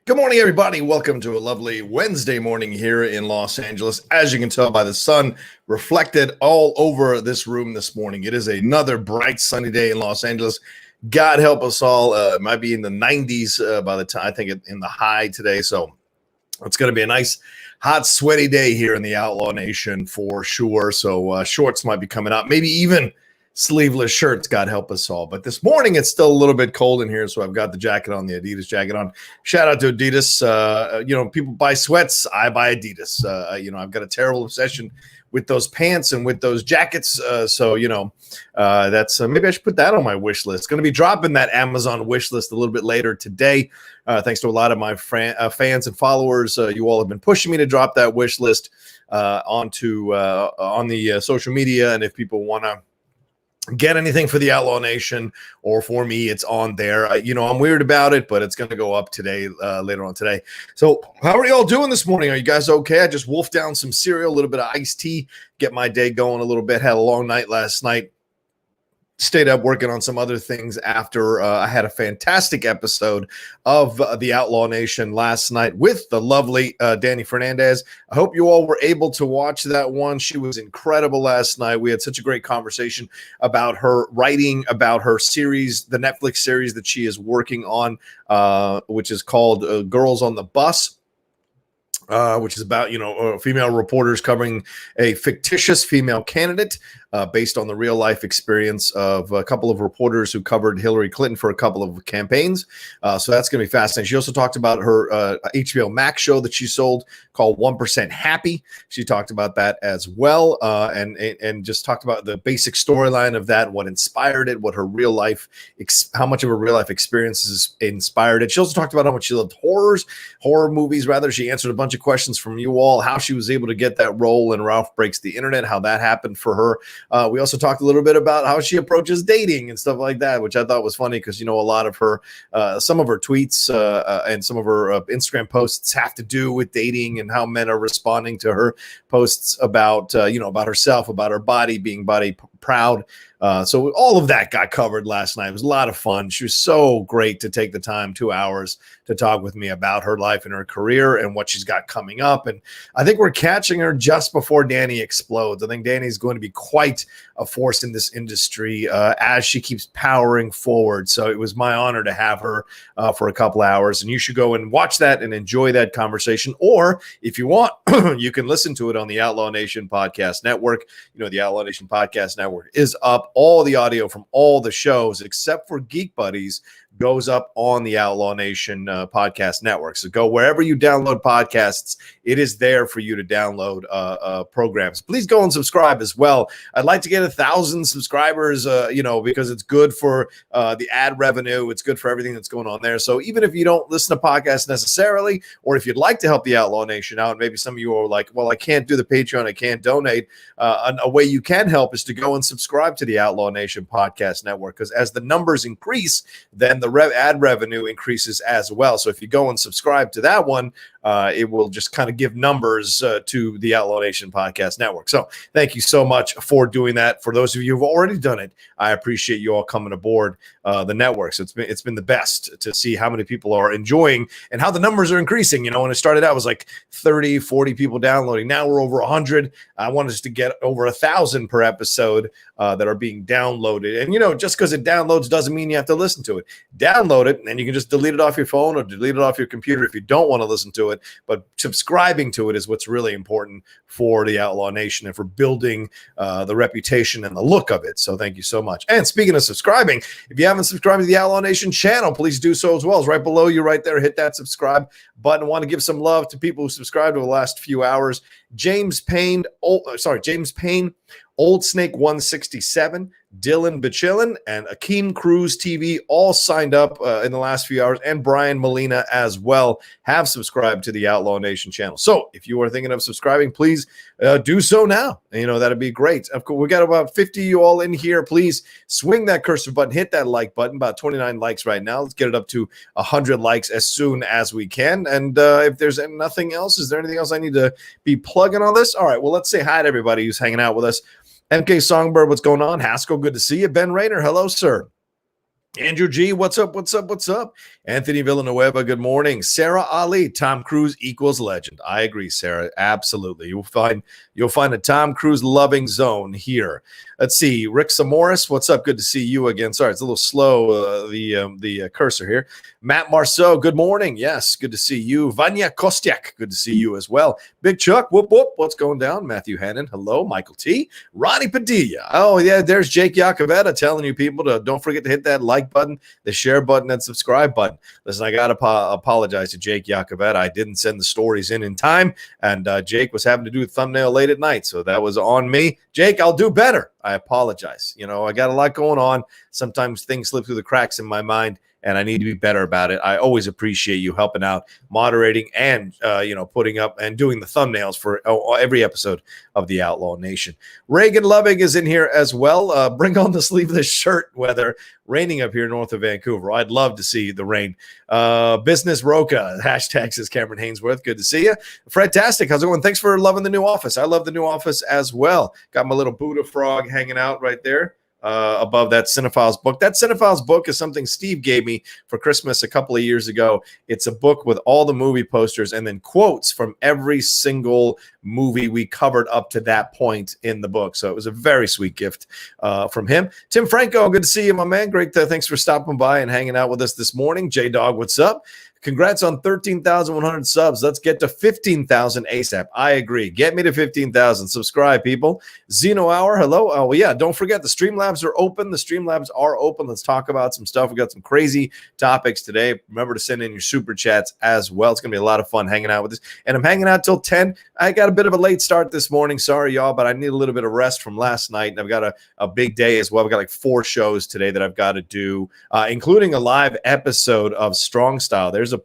Good morning, everybody. Welcome to a lovely Wednesday morning here in Los Angeles. As you can tell by the sun reflected all over this room this morning, it is another bright, sunny day in Los Angeles. God help us all. It might be in the 90s by the time, I think in the high today. So it's going to be a nice, hot, sweaty day here in the Outlaw Nation for sure. So shorts might be coming out, maybe even sleeveless shirts, God help us all. But this morning it's still a little bit cold in here, so I've got the jacket on, the Adidas jacket on. Shout out to Adidas. People buy sweats, I buy Adidas. I've got a terrible obsession with those pants and with those jackets. That's maybe I should put that on my wish list. Going to be dropping that Amazon wish list a little bit later today. Thanks to a lot of my fans and followers. You all have been pushing me to drop that wish list on the social media. And if people want to get anything for the Outlaw Nation or for me, it's on there. I'm weird about it, but it's going to go up today, later on today. So how are you all doing this morning? Are you guys okay? I just wolfed down some cereal, a little bit of iced tea, get my day going a little bit. Had a long night last night. Stayed up working on some other things after. I had a fantastic episode of the Outlaw Nation last night with the lovely Danny Fernandez. I hope you all were able to watch that one. She was incredible last night. We had such a great conversation about her writing, about her series, the Netflix series that she is working on, which is called Girls on the Bus. Which is about, female reporters covering a fictitious female candidate based on the real life experience of a couple of reporters who covered Hillary Clinton for a couple of campaigns. So that's going to be fascinating. She also talked about her HBO Max show that she sold called 1% Happy. She talked about that as well, and just talked about the basic storyline of that, what inspired it, what her real life, how much of her real life experiences inspired it. She also talked about how much she loved horror movies. Rather, she answered a bunch of questions from you all, how she was able to get that role in Ralph Breaks the Internet, how that happened for her. We also talked a little bit about how she approaches dating and stuff like that, which I thought was funny because, a lot of her, some of her tweets and some of her Instagram posts have to do with dating and how men are responding to her posts about, about herself, about her body, being body proud. So all of that got covered last night. It was a lot of fun. She was so great to take the time, 2 hours, to talk with me about her life and her career and what she's got coming up. And I think we're catching her just before Danny explodes. I think Danny's going to be quite a force in this industry as she keeps powering forward. So it was my honor to have her for a couple hours. And you should go and watch that and enjoy that conversation. Or if you want, you can listen to it on the Outlaw Nation Podcast Network. The Outlaw Nation Podcast Network is up. All the audio from all the shows, except for Geek Buddies, goes up on the Outlaw Nation Podcast Network. So go wherever you download podcasts. It is there for you to download programs. Please go and subscribe as well. I'd like to get 1,000 subscribers, because it's good for the ad revenue. It's good for everything that's going on there. So even if you don't listen to podcasts necessarily, or if you'd like to help the Outlaw Nation out, maybe some of you are like, well, I can't do the Patreon, I can't donate. A way you can help is to go and subscribe to the Outlaw Nation Podcast Network, because as the numbers increase, then the ad revenue increases as well. So if you go and subscribe to that one, it will just kind of give numbers to the Outlaw Nation Podcast Network. So thank you so much for doing that. For those of you who've already done it, I appreciate you all coming aboard the network. So it's been the best to see how many people are enjoying and how the numbers are increasing. When it started out, it was like 30, 40 people downloading. Now we're over 100. I want us to get over 1,000 per episode that are being downloaded. And, just because it downloads doesn't mean you have to listen to it. Download it, and you can just delete it off your phone or delete it off your computer if you don't want to listen to it. But subscribing to it is what's really important for the Outlaw Nation and for building the reputation and the look of it. So thank you so much. And speaking of subscribing, if you haven't subscribed to the Outlaw Nation channel, please do so as well. It's right below you right there. Hit that subscribe button. I want to give some love to people who subscribed over the last few hours. James Payne, Old Snake 167, Dylan Bachillin, and Akeem Cruz TV all signed up in the last few hours, and Brian Molina as well have subscribed to the Outlaw Nation channel. So if you are thinking of subscribing, please do so now. That'd be great. Of course, we got about 50 of you all in here. Please swing that cursor button, hit that like button. About 29 likes right now. Let's get it up to 100 likes as soon as we can. And if there's nothing else, is there anything else I need to be plugging on this? All right, well, let's say hi to everybody who's hanging out with us. MK Songbird, what's going on? Haskell, good to see you. Ben Rayner, hello, sir. Andrew G, what's up? What's up? What's up? Anthony Villanueva, good morning. Sarah Ali, Tom Cruise equals legend. I agree, Sarah. Absolutely. You'll find a Tom Cruise loving zone here. Let's see. Rick Samoris, what's up? Good to see you again. Sorry, it's a little slow, the cursor here. Matt Marceau, good morning. Yes, good to see you. Vanya Kostiak, good to see you as well. Big Chuck, whoop, whoop. What's going down? Matthew Hannon, hello. Michael T. Ronnie Padilla. Oh, yeah, there's Jake Yacovetta telling you people to don't forget to hit that like button, the share button, and subscribe button. Listen, I got to apologize to Jake Yacovetta. I didn't send the stories in time, and Jake was having to do a thumbnail late at night, so that was on me. Jake, I'll do better. I apologize. I got a lot going on. Sometimes things slip through the cracks in my mind, and I need to be better about it. I always appreciate you helping out, moderating, and putting up and doing the thumbnails for every episode of the Outlaw Nation. Reagan Loving is in here as well. Bring on the sleeveless shirt weather. Raining up here north of Vancouver. I'd love to see the rain. Business Rocha, hashtag says Cameron Hainsworth. Good to see you. Fredtastic, how's it going? Thanks for loving the new office. I love the new office as well. Got my little Buddha frog hanging out right there. Above that Cinephiles book. That Cinephiles book is something Steve gave me for Christmas a couple of years ago. It's a book with all the movie posters and then quotes from every single movie we covered up to that point in the book. So it was a very sweet gift from him. Tim Franco, good to see you, my man. Great. Thanks for stopping by and hanging out with us this morning. J-Dog, what's up? Congrats on 13,100 subs. Let's get to 15,000 ASAP. I agree. Get me to 15,000. Subscribe, people. Zeno Hour, hello. Oh, yeah, don't forget the Streamlabs are open. The Streamlabs are open. Let's talk about some stuff. We got some crazy topics today. Remember to send in your super chats as well. It's going to be a lot of fun hanging out with this. And I'm hanging out till 10. I got a bit of a late start this morning. Sorry, y'all, but I need a little bit of rest from last night. And I've got a big day as well. I've got like 4 shows today that I've got to do, including a live episode of Strong Style. There's a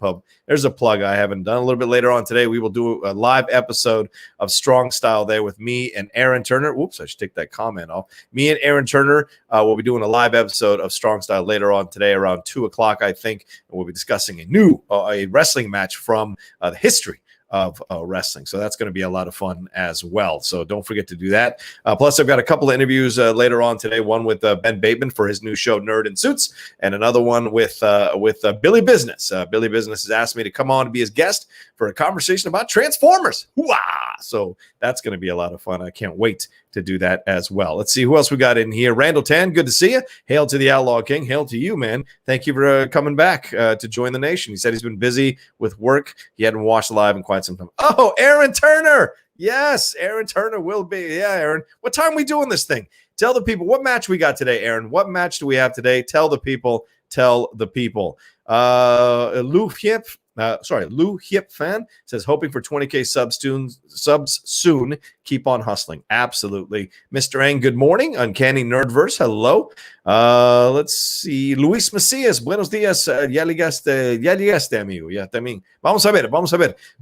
plug I haven't done. A little bit later on today, we will do a live episode of Strong Style there with me and Aaron Turner. Whoops, I should take that comment off. Me and Aaron Turner will be doing a live episode of Strong Style later on today around 2 o'clock, I think. And we'll be discussing a wrestling match from the history of wrestling. So that's going to be a lot of fun as well. So don't forget to do that. Plus, I've got a couple of interviews later on today. One with Ben Bateman for his new show, Nerd in Suits, and another one with Billy Business. Billy Business has asked me to come on to be his guest for a conversation about Transformers. Hoo-ah! So that's going to be a lot of fun. I can't wait to do that as well. Let's see who else we got in here. Randall Tan, good to see you. Hail to the Outlaw King. Hail to you, man. Thank you for coming back to join the nation. He said he's been busy with work. He hadn't watched live in quite some time. Oh, Aaron Turner. Yes, Aaron Turner will be. Yeah, Aaron. What time are we doing this thing? Tell the people what match we got today, Aaron. What match do we have today? Tell the people. Tell the people. Lou Hiep fan says, hoping for 20K subs soon. Keep on hustling. Absolutely. Mr. Ang, good morning. Uncanny Nerdverse, hello. Let's see. Luis Macias, buenos días. Ya llegaste, amigo. Ya también. Vamos a ver.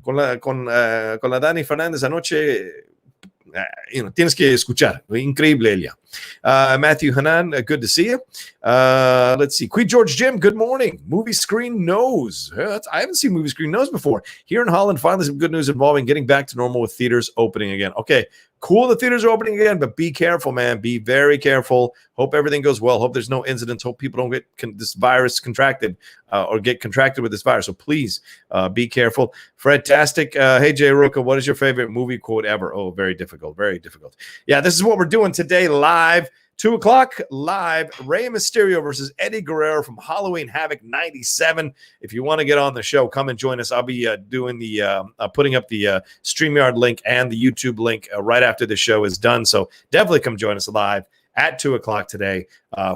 Con la Dani Fernández anoche, tienes que escuchar. Increíble ella. Matthew Hanan, good to see you. Let's see. Queen George Jim, good morning. Movie Screen Knows. I haven't seen Movie Screen Knows before. Here in Holland, finally some good news involving getting back to normal with theaters opening again. Okay, cool. The theaters are opening again, but be careful, man. Be very careful. Hope everything goes well. Hope there's no incidents. Hope people don't get this virus contracted or get contracted with this virus. So please be careful. Fredtastic. Hey, Jay Rocha, what is your favorite movie quote ever? Oh, very difficult. Very difficult. Yeah, this is what we're doing today live. 2 o'clock live, Rey Mysterio versus Eddie Guerrero from Halloween Havoc 97. If you want to get on the show, come and join us. I'll be doing the putting up the StreamYard link and the YouTube link right after the show is done. So definitely come join us live at 2 o'clock today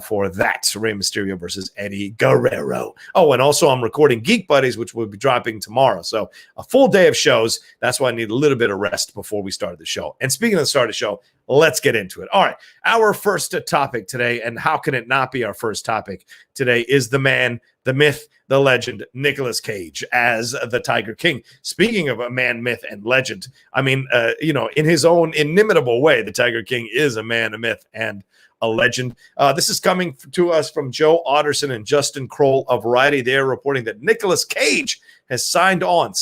for that. Rey Mysterio versus Eddie Guerrero. Oh, and also I'm recording Geek Buddies, which will be dropping tomorrow. So a full day of shows. That's why I need a little bit of rest before we start the show. And speaking of the start of the show, let's get into it. All right. Our first topic today, and how can it not be our first topic today, is the man, the myth, the legend, Nicolas Cage as the Tiger King. Speaking of a man, myth, and legend, I mean, in his own inimitable way, the Tiger King is a man, a myth, and a legend. This is coming to us from Joe Otterson and Justin Kroll of Variety. They're reporting that Nicolas Cage has signed on,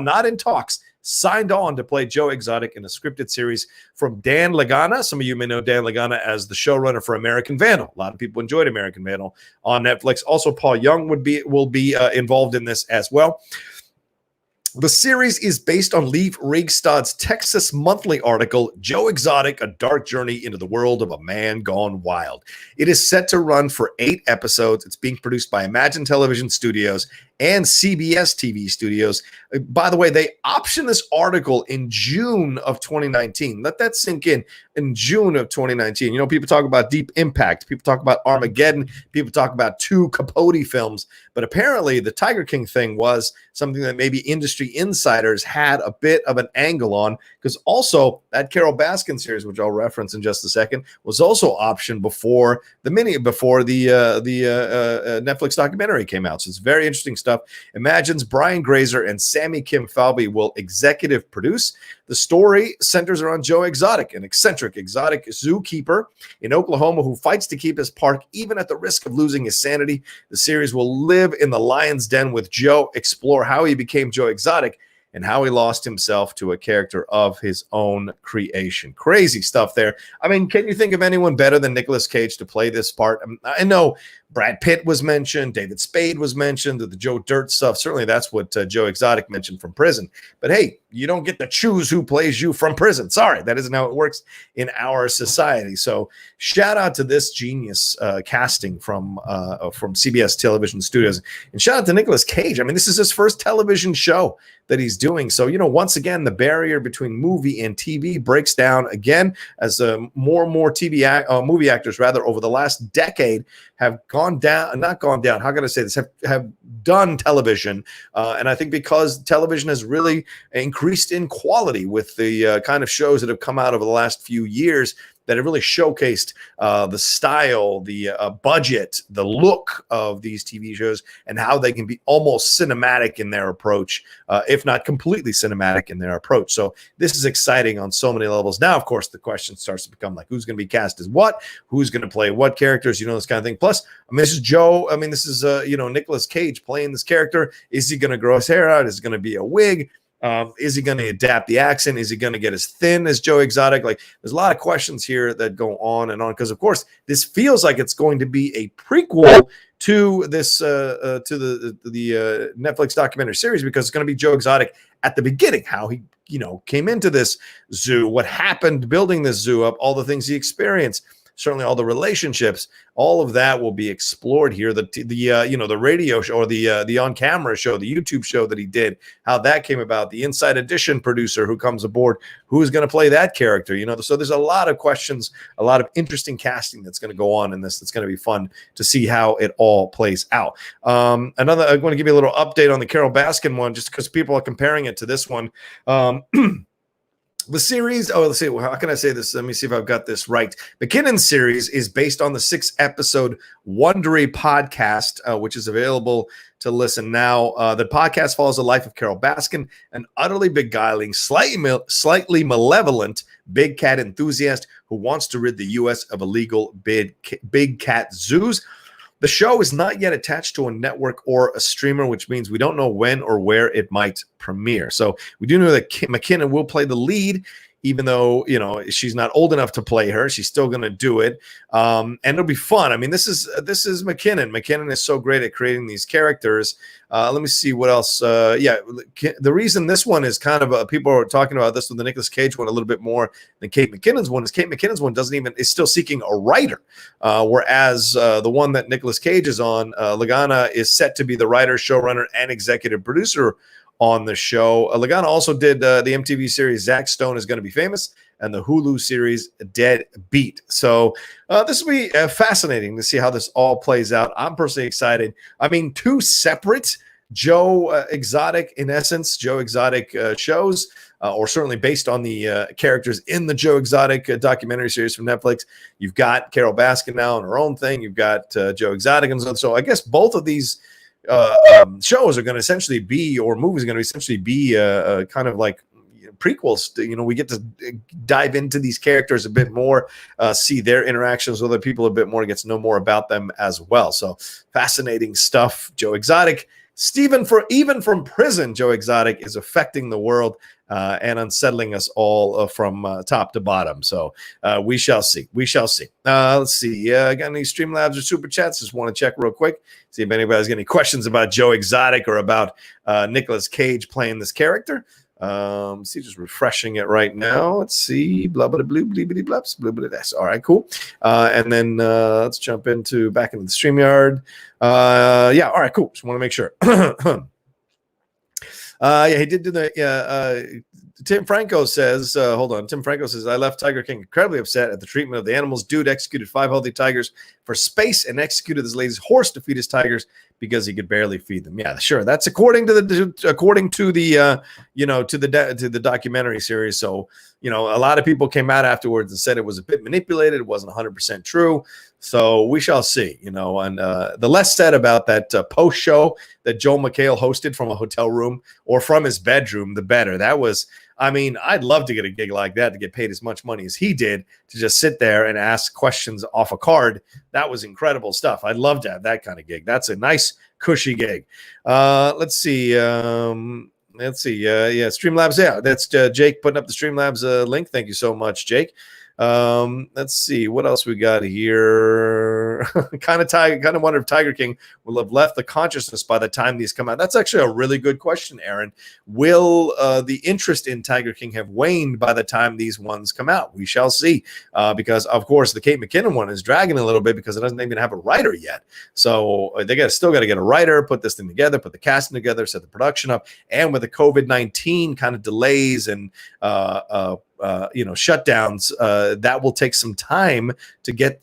not in talks, signed on to play Joe Exotic in a scripted series from Dan Lagana. Some of you may know Dan Lagana as the showrunner for American Vandal. A lot of people enjoyed American Vandal on Netflix. Also, Paul Young will be involved in this as well. The series is based on Leif Rigstad's Texas Monthly article, Joe Exotic, A Dark Journey into the World of a Man Gone Wild. It is set to run for 8 episodes. It's being produced by Imagine Television Studios and CBS TV Studios. By the way, they optioned this article in June of 2019. Let that sink in June of 2019. You know, people talk about Deep Impact. People talk about Armageddon. People talk about 2 Capote films. But apparently the Tiger King thing was something that maybe industry insiders had a bit of an angle on, because also that Carol Baskin series, which I'll reference in just a second, was also optioned before the Netflix documentary came out. So it's very interesting stuff. Imagine's Brian Grazer and Sammy Kim Falvey will executive produce. The story centers around Joe Exotic, an eccentric exotic zookeeper in Oklahoma who fights to keep his park even at the risk of losing his sanity. The series will live in the lion's den with Joe, explore how he became Joe Exotic and how he lost himself to a character of his own creation. Crazy stuff there. I mean, can you think of anyone better than Nicolas Cage to play this part? I know Brad Pitt was mentioned, David Spade was mentioned, the Joe Dirt stuff. Certainly that's what Joe Exotic mentioned from prison. But hey, you don't get to choose who plays you from prison. Sorry, that isn't how it works in our society. So shout out to this genius casting from CBS Television Studios. And shout out to Nicolas Cage. I mean, this is his first television show that he's doing. So, you know, once again, the barrier between movie and TV breaks down again as more and more movie actors, rather, over the last decade have gone down, not gone down, how can I say this, have done television. And I think because television has really increased in quality with the kind of shows that have come out over the last few years that have really showcased the style, the budget, the look of these TV shows, and how they can be almost cinematic in their approach, if not completely cinematic in their approach. So this is exciting on so many levels. Now, of course, the question starts to become like, who's going to be cast as what? Who's going to play what characters? You know, this kind of thing. Plus, I mean, this is Joe. I mean, this is, Nicolas Cage playing this character. Is he going to grow his hair out? Is it going to be a wig? Is he going to adapt the accent? Is he going to get as thin as Joe Exotic? Like, there's a lot of questions here that go on and on, because of course this feels like it's going to be a prequel to this to the Netflix documentary series, because it's going to be Joe Exotic at the beginning, how he came into this zoo, what happened building this zoo up, all the things he experienced. Certainly all the relationships, all of that will be explored here. The radio show, or the on-camera show, the YouTube show that he did, how that came about, the Inside Edition producer who comes aboard, who is going to play that character, so there's a lot of questions, a lot of interesting casting that's going to go on in this. That's going to be fun to see how it all plays out. I'm going to give you a little update on the Carol Baskin one, just because people are comparing it to this one. The series, let's see, how can I say this? Let me see if I've got this right. McKinnon's series is based on the 6-episode Wondery podcast, which is available to listen now. The podcast follows the life of Carol Baskin, an utterly beguiling, slightly malevolent big cat enthusiast who wants to rid the U.S. of illegal big cat zoos. The show is not yet attached to a network or a streamer, which means we don't know when or where it might premiere. So we do know that McKinnon will play the lead, even though, she's not old enough to play her. She's still going to do it. And it'll be fun. I mean, this is McKinnon. McKinnon is so great at creating these characters. Let me see what else. The reason this one is kind of people are talking about this with the Nicolas Cage one a little bit more than Kate McKinnon's one is Kate McKinnon's one is still seeking a writer. Whereas the one that Nicolas Cage is on, Lagana, is set to be the writer, showrunner, and executive producer on the show. Lagana also did the MTV series Zach Stone is Going to Be Famous and the Hulu series Dead Beat. So this will be fascinating to see how this all plays out. I'm personally excited. I mean, 2 separate Joe Exotic, in essence, Joe Exotic shows, or certainly based on the characters in the Joe Exotic documentary series from Netflix. You've got Carol Baskin now on her own thing. You've got Joe Exotic. And so I guess both of these shows are going to essentially be, or movies are going to essentially be kind of like prequels. We get to dive into these characters a bit more, see their interactions with other people a bit more, get to know more about them as well. So fascinating stuff. Joe Exotic Stephen, even from prison, Joe Exotic is affecting the world and unsettling us all from top to bottom. So we shall see. We shall see. Let's see. Got any Streamlabs or Super Chats? Just want to check real quick. See if anybody's got any questions about Joe Exotic or about Nicolas Cage playing this character. See, just refreshing it right now. Let's see. Blah blah blue bleebity blubs blue blah. All right, cool. And then let's jump back into the StreamYard. Yeah, all right, cool. Just want to make sure. Yeah, he did do the. Tim Franco says, hold on. Tim Franco says, I left Tiger King incredibly upset at the treatment of the animals. Dude executed 5 healthy tigers for space and executed this lady's horse to feed his tigers because he could barely feed them. Yeah, sure. That's according to the documentary series. So, a lot of people came out afterwards and said it was a bit manipulated. It wasn't 100% true. So we shall see, and the less said about that post show that Joel McHale hosted from a hotel room or from his bedroom, the better. That was, I'd love to get a gig like that, to get paid as much money as he did, to just sit there and ask questions off a card. That was incredible stuff. I'd love to have that kind of gig. That's a nice, cushy gig. Let's see. Yeah, Streamlabs. Yeah, that's Jake putting up the Streamlabs link. Thank you so much, Jake. Let's see what else we got here. kind of wonder if Tiger King will have left the consciousness by the time these come out. That's actually a really good question, Aaron. Will the interest in Tiger King have waned by the time these ones come out? We shall see, because of course the Kate McKinnon one is dragging a little bit because it doesn't even have a writer yet. So they still got to get a writer, put this thing together, put the casting together, set the production up, and with the COVID-19 kind of delays and shutdowns, that will take some time to get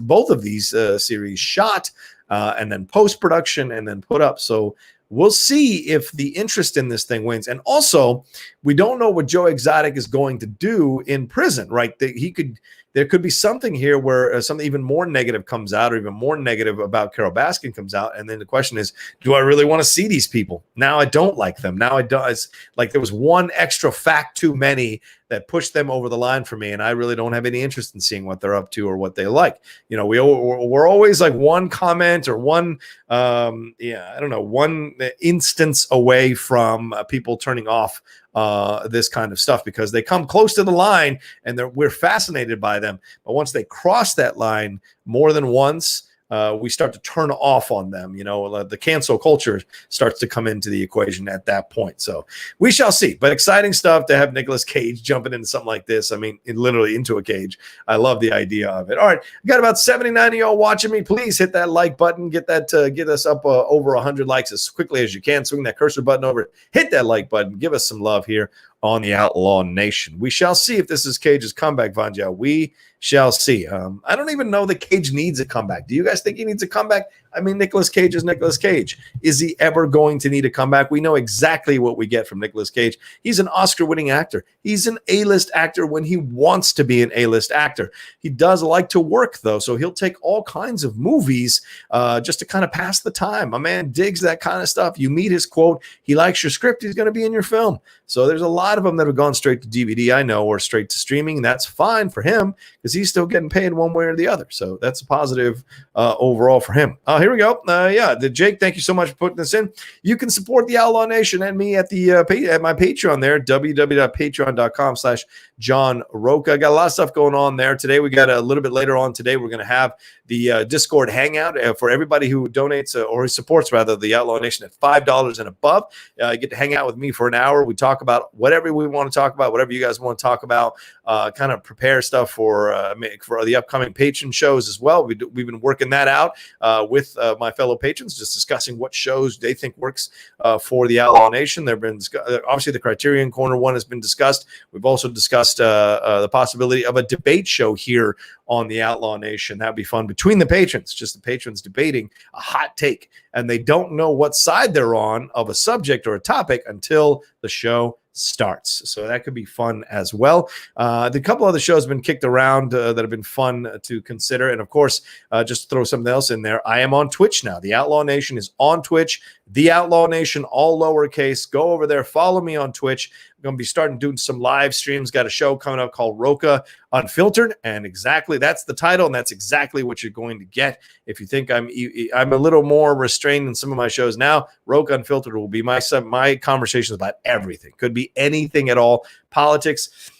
both of these series shot, and then post-production and then put up. So we'll see if the interest in this thing wins. And also, we don't know what Joe Exotic is going to do in prison, right? There could be something here where something even more negative comes out, or even more negative about Carol Baskin comes out. And then the question is, do I really want to see these people? Now I don't like them. Now I don't. It's like there was one extra fact too many that pushed them over the line for me, and I really don't have any interest in seeing what they're up to or what they like. We're always like one comment or one instance away from people turning off this kind of stuff, because they come close to the line and we're fascinated by them. But once they cross that line more than once, we start to turn off on them. The cancel culture starts to come into the equation at that point. So we shall see. But exciting stuff to have Nicolas Cage jumping into something like this. Literally into a cage. I love the idea of it. All right, I got about 79 of y'all watching me. Please hit that like button. Get us up over 100 likes as quickly as you can. Swing that cursor button over. Hit that like button. Give us some love here on the Outlaw Nation. We shall see if this is Cage's comeback, Vanja. We shall see. I don't even know that Cage needs a comeback. Do you guys think he needs a comeback? Nicolas Cage is Nicolas Cage. Is he ever going to need a comeback? We know exactly what we get from Nicolas Cage. He's an Oscar-winning actor. He's an A-list actor when he wants to be an A-list actor. He does like to work, though, so he'll take all kinds of movies just to kind of pass the time. My man digs that kind of stuff. You meet his quote. He likes your script. He's going to be in your film. So there's a lot of them that have gone straight to DVD, I know, or straight to streaming. That's fine for him because he's still getting paid one way or the other. So that's a positive overall for him. Here we go. Jake, thank you so much for putting this in. You can support the Outlaw Nation and me at my Patreon there, www.patreon.com/John Rocha. Got a lot of stuff going on there today. We got a little bit later on today. We're going to have the Discord hangout for everybody who donates or who supports rather the Outlaw Nation at $5 and above. You get to hang out with me for an hour. We talk about whatever we want to talk about, whatever you guys want to talk about. Kind of prepare stuff for the upcoming patron shows as well. We've been working that out with my fellow patrons, just discussing what shows they think works for the Outlaw Nation. There have been obviously the Criterion Corner one has been discussed. We've also discussed the possibility of a debate show here on the Outlaw Nation. That'd be fun between the patrons, just the patrons debating a hot take, and they don't know what side they're on of a subject or a topic until the show starts. So that could be fun as well. The couple other shows have been kicked around that have been fun to consider. And of course, just to throw something else in there, I am on Twitch now. The Outlaw Nation is on Twitch. The Outlaw Nation, all lowercase. Go over there. Follow me on Twitch. going to be starting doing some live streams. Got a show coming up called Rocha Unfiltered, and exactly that's the title, and that's exactly what you're going to get. If you think I'm a little more restrained in some of my shows now, Rocha Unfiltered will be my conversations about everything. Could be anything at all. Politics,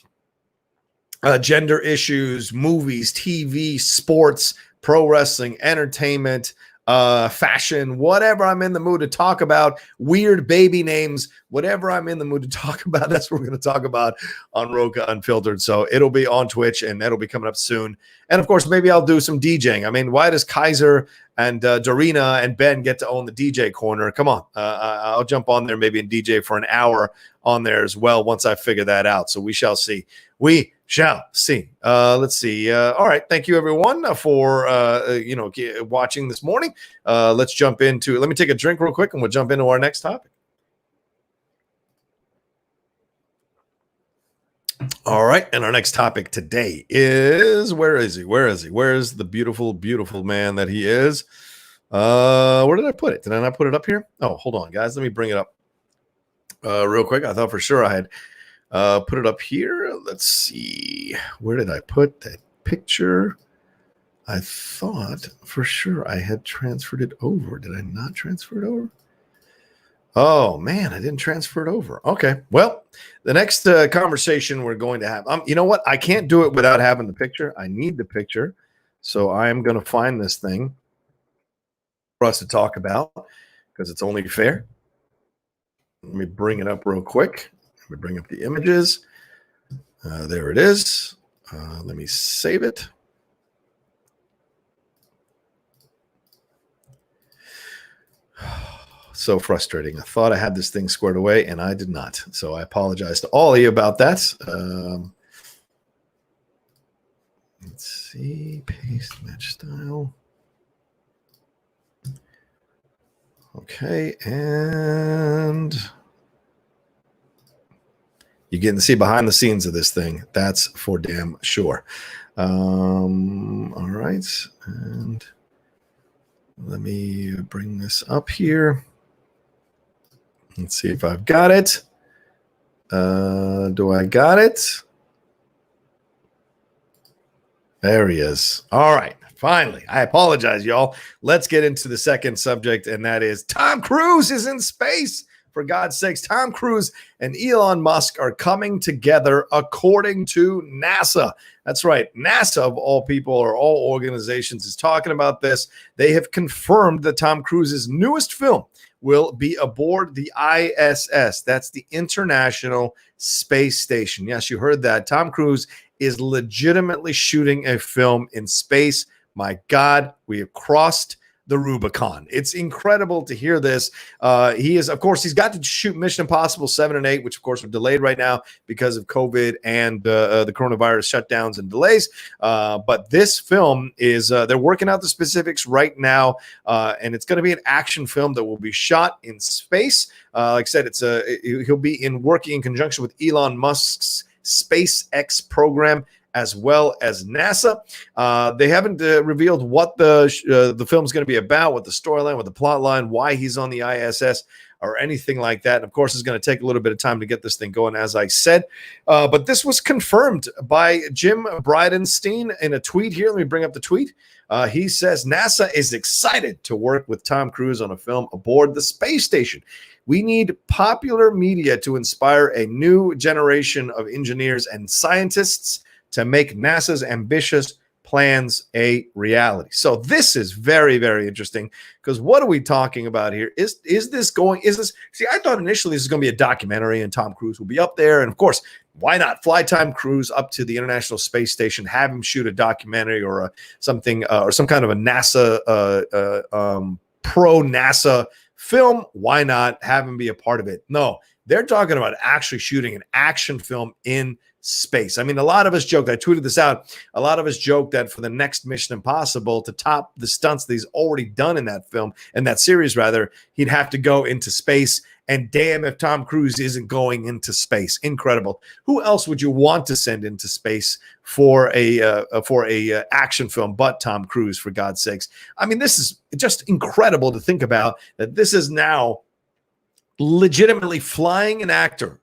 gender issues, movies, TV, sports, pro wrestling, entertainment, fashion, whatever I'm in the mood to talk about, weird baby names, whatever I'm in the mood to talk about, that's what we're going to talk about on Rocha Unfiltered. So it'll be on Twitch, and that'll be coming up soon. And of course, maybe I'll do some DJing. I mean, why does Kaiser and Dorina and Ben get to own the DJ corner? Come on. I'll jump on there maybe and DJ for an hour on there as well once I figure that out. So we shall see. We shall see. Let's see. All right. Thank you, everyone, for watching this morning. Let's jump into. Let me take a drink real quick, and we'll jump into our next topic. All right, and our next topic today is where is he? Where is he? Where is the beautiful, beautiful man that he is? Where did I put it? Did I not put it up here? Oh, hold on, guys. Let me bring it up real quick. I thought for sure I had put it up here. Let's see. Where did I put that picture? I thought for sure I had transferred it over. Did I not transfer it over? Oh, man, I didn't transfer it over. Okay, well, the next conversation we're going to have, you know what? I can't do it without having the picture. I need the picture. So I am going to find this thing for us to talk about because it's only fair. Let me bring it up real quick. Let me bring up the images. There it is. Let me save it. So frustrating. I thought I had this thing squared away, and I did not. So I apologize to all of you about that. Let's see. Paste, match style. Okay, and you get to see behind the scenes of this thing. That's for damn sure. All right, and let me bring this up here. Let's see if I've got it. Do I got it? There he is. All right. Finally. I apologize, y'all. Let's get into the second subject, and that is Tom Cruise is in space. For God's sakes, Tom Cruise and Elon Musk are coming together according to NASA. That's right. NASA, of all people or all organizations, is talking about this. They have confirmed that Tom Cruise's newest film will be aboard the ISS. That's the International Space Station. Yes, you heard that. Tom Cruise is legitimately shooting a film in space. My God, we have crossed the Rubicon. It's incredible to hear this. He's got to shoot Mission Impossible 7 and 8, which of course are delayed right now because of COVID and the coronavirus shutdowns and delays. But this film is, they're working out the specifics right now. And it's going to be an action film that will be shot in space. Like I said, he'll be working in conjunction with Elon Musk's SpaceX program, as well as NASA. They haven't revealed what the film's going to be about, what the storyline, what the plot line, why he's on the ISS, or anything like that. And of course, it's going to take a little bit of time to get this thing going, as I said. But this was confirmed by Jim Bridenstine in a tweet here. Let me bring up the tweet. He says, NASA is excited to work with Tom Cruise on a film aboard the space station. We need popular media to inspire a new generation of engineers and scientists to make NASA's ambitious plans a reality. So this is very, very interesting because what are we talking about here? I thought initially this is going to be a documentary and Tom Cruise will be up there. And of course, why not fly Tom Cruise up to the International Space Station, have him shoot a documentary or something or some kind of a NASA, pro NASA film? Why not have him be a part of it? No, they're talking about actually shooting an action film in space. I mean, a lot of us joked, I tweeted this out, a lot of us joked that for the next Mission Impossible, to top the stunts that he's already done in that film, in that series rather, he'd have to go into space. And damn if Tom Cruise isn't going into space. Incredible. Who else would you want to send into space for a action film but Tom Cruise, for God's sakes? I mean, this is just incredible to think about, that this is now legitimately flying an actor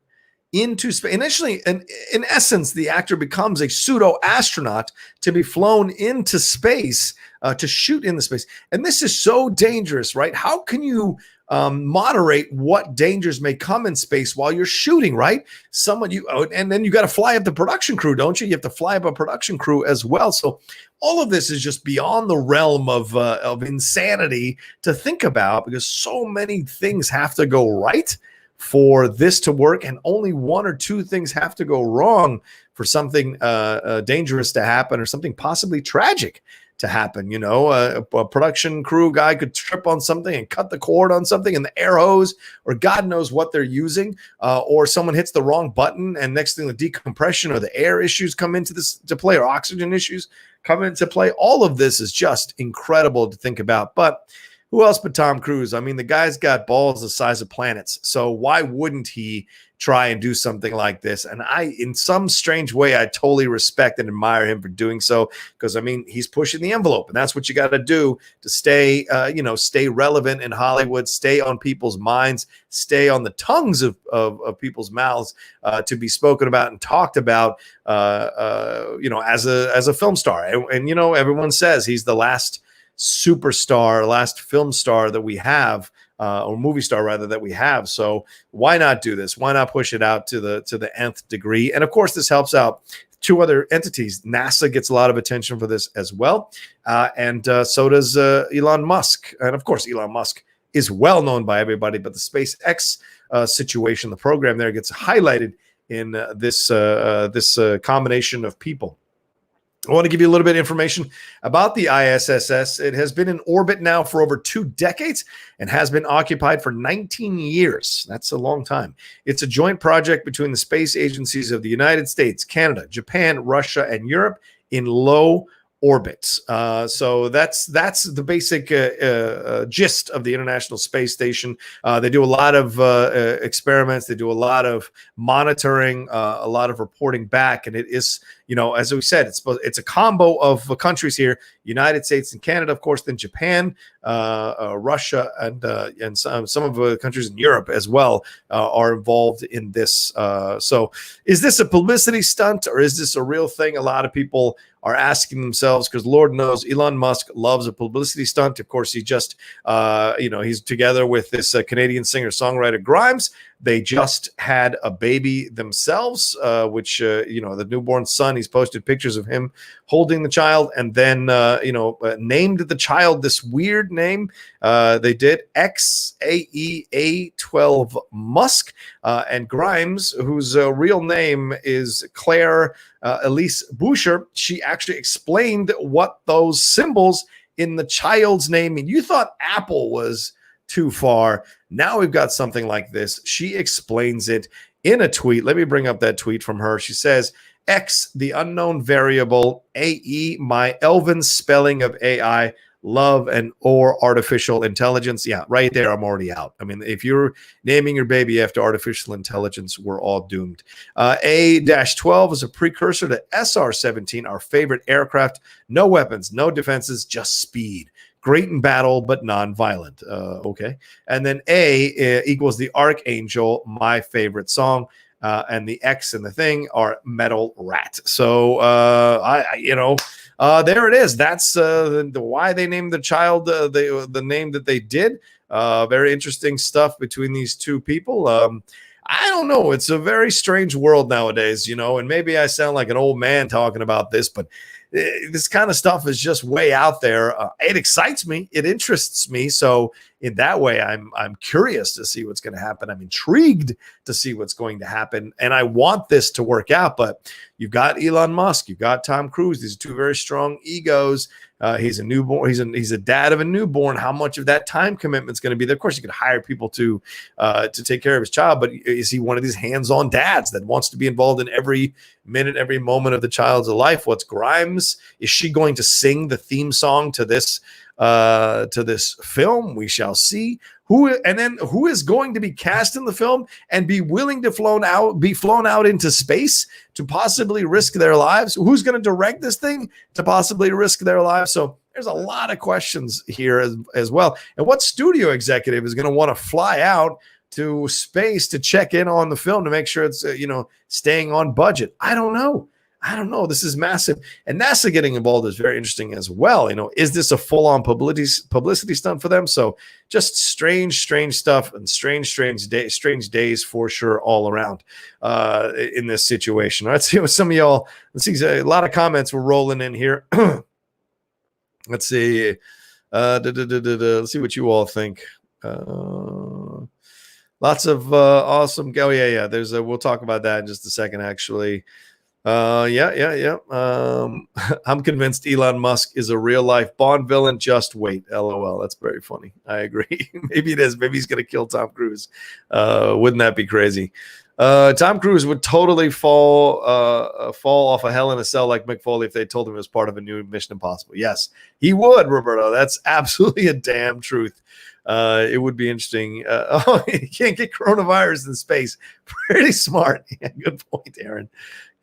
into space. Initially, in essence, the actor becomes a pseudo astronaut to be flown into space to shoot in the space. And this is so dangerous, right? How can you moderate what dangers may come in space while you're shooting, right? And then you got to fly up the production crew, don't you? You have to fly up a production crew as well. So all of this is just beyond the realm of insanity to think about, because so many things have to go right for this to work, and only one or two things have to go wrong for something dangerous to happen, or something possibly tragic to happen. A production crew guy could trip on something and cut the cord on something in the air hose, or God knows what they're using, or someone hits the wrong button, and next thing the decompression or the air issues come into this to play, or oxygen issues come into play. All of this is just incredible to think about. But who else but Tom Cruise? I mean, the guy's got balls the size of planets. So why wouldn't he try and do something like this? And in some strange way, I totally respect and admire him for doing so, because, I mean, he's pushing the envelope, and that's what you got to do to stay relevant in Hollywood, stay on people's minds, stay on the tongues of people's mouths, to be spoken about and talked about, as a film star. And everyone says he's the last superstar, last film star that we have, or movie star rather, that we have. So why not do this? Why not push it out to the nth degree? And of course, this helps out two other entities. NASA gets a lot of attention for this as well, and so does Elon Musk. And of course, Elon Musk is well known by everybody, but the SpaceX situation, the program there, gets highlighted in this combination of people. I want to give you a little bit of information about the ISS. It has been in orbit now for over 2 decades and has been occupied for 19 years. That's a long time. It's a joint project between the space agencies of the United States, Canada, Japan, Russia, and Europe in low orbits. So that's the basic gist of the International Space Station. They do a lot of experiments. They do a lot of monitoring, a lot of reporting back. And it is, as we said, it's a combo of countries here: United States and Canada, of course, then Japan, Russia, and some of the countries in Europe as well are involved in this. So is this a publicity stunt, or is this a real thing? A lot of people are asking themselves, because Lord knows Elon Musk loves a publicity stunt. Of course, he just, he's together with this Canadian singer-songwriter Grimes. They just had a baby themselves, which, the newborn son, he's posted pictures of him holding the child, and then, named the child this weird name. They did XAEA12 Musk, and Grimes, whose real name is Claire Elise Boucher. She actually explained what those symbols in the child's name mean. You thought Apple was too far. Now we've got something like this. She explains it in a tweet. Let me bring up that tweet from her. She says, X, the unknown variable, AE, my elven spelling of AI, love and or artificial intelligence. Yeah, right there, I'm already out. I mean, if you're naming your baby after artificial intelligence, we're all doomed. A-12 is a precursor to SR-17, our favorite aircraft. No weapons, no defenses, just speed. Great in battle, but non-violent. Okay. And then A equals the Archangel, my favorite song. And the X and the thing are Metal Rat. So, there it is. That's why they named the child the name that they did. Very interesting stuff between these two people. I don't know. It's a very strange world nowadays, and maybe I sound like an old man talking about this, but this kind of stuff is just way out there. It excites me. It interests me. So in that way, I'm curious to see what's going to happen. I'm intrigued to see what's going to happen. And I want this to work out. But you've got Elon Musk. You've got Tom Cruise. These are two very strong egos. He's a newborn. He's a dad of a newborn. How much of that time commitment is going to be there? Of course, you could hire people to take care of his child, but is he one of these hands-on dads that wants to be involved in every minute, every moment of the child's life? What's Grimes? Is she going to sing the theme song to this film? We shall see. Who is going to be cast in the film and be willing to be flown out into space to possibly risk their lives? Who's going to direct this thing to possibly risk their lives? So there's a lot of questions here as well. And what studio executive is going to want to fly out to space to check in on the film to make sure it's staying on budget. I don't know. This is massive. And NASA getting involved is very interesting as well. Is this a full-on publicity stunt for them? So just strange stuff and strange days for sure all around in this situation. Let's see what some of y'all, let's see, a lot of comments were rolling in here. Let's see. Let's see what you all think. Lots of awesome. Oh, yeah. We'll talk about that in just a second, actually. Yeah. I'm convinced Elon Musk is a real life Bond villain. Just wait. LOL. That's very funny. I agree. Maybe it is. Maybe he's gonna kill Tom Cruise. Wouldn't that be crazy? Tom Cruise would totally fall off a hell in a cell like Mick Foley if they told him it was part of a new Mission Impossible. Yes, he would, Roberto. That's absolutely a damn truth. It would be interesting. You can't get coronavirus in space. Pretty smart. Yeah, good point, Aaron.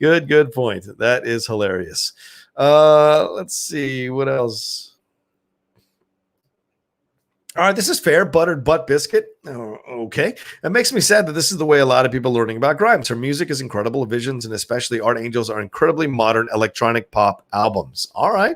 Good point. That is hilarious. Let's see what else. All right, this is fair. Buttered butt biscuit. Oh, okay. It makes me sad that this is the way a lot of people are learning about Grimes. Her music is incredible. Visions and especially Art Angels are incredibly modern electronic pop albums. All right.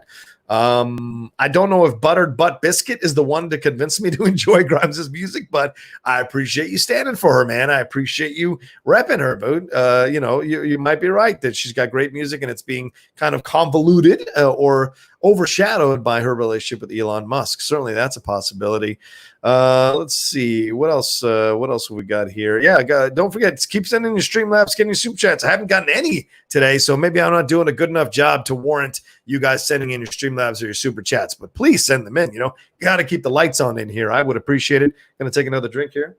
I don't know if Buttered Butt Biscuit is the one to convince me to enjoy Grimes' music, but I appreciate you standing for her, man. I appreciate you repping her, dude. You might be right that she's got great music and it's being kind of convoluted or overshadowed by her relationship with Elon Musk. Certainly that's a possibility. Let's see what else we got here. Yeah, don't forget, keep sending your Streamlabs, getting your super chats. I haven't gotten any today, so maybe I'm not doing a good enough job to warrant you guys sending in your Streamlabs or your super chats, but please send them in. You got to keep the lights on in here. I would appreciate it. Gonna take another drink here.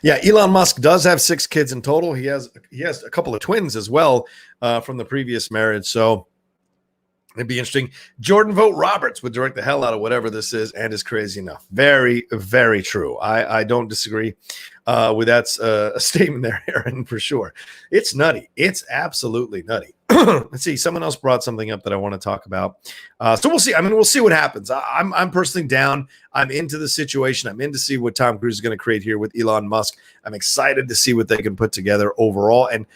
Yeah, Elon Musk does have 6 kids in total. He has a couple of twins as well from the previous marriage. So it'd be interesting. Jordan Vogt Roberts would direct the hell out of whatever this is and is crazy enough. Very, very true. I don't disagree with that statement there, Aaron, for sure. It's nutty. It's absolutely nutty. Let's see. Someone else brought something up that I want to talk about. So we'll see. We'll see what happens. I'm personally down. I'm into the situation. I'm in to see what Tom Cruise is going to create here with Elon Musk. I'm excited to see what they can put together overall and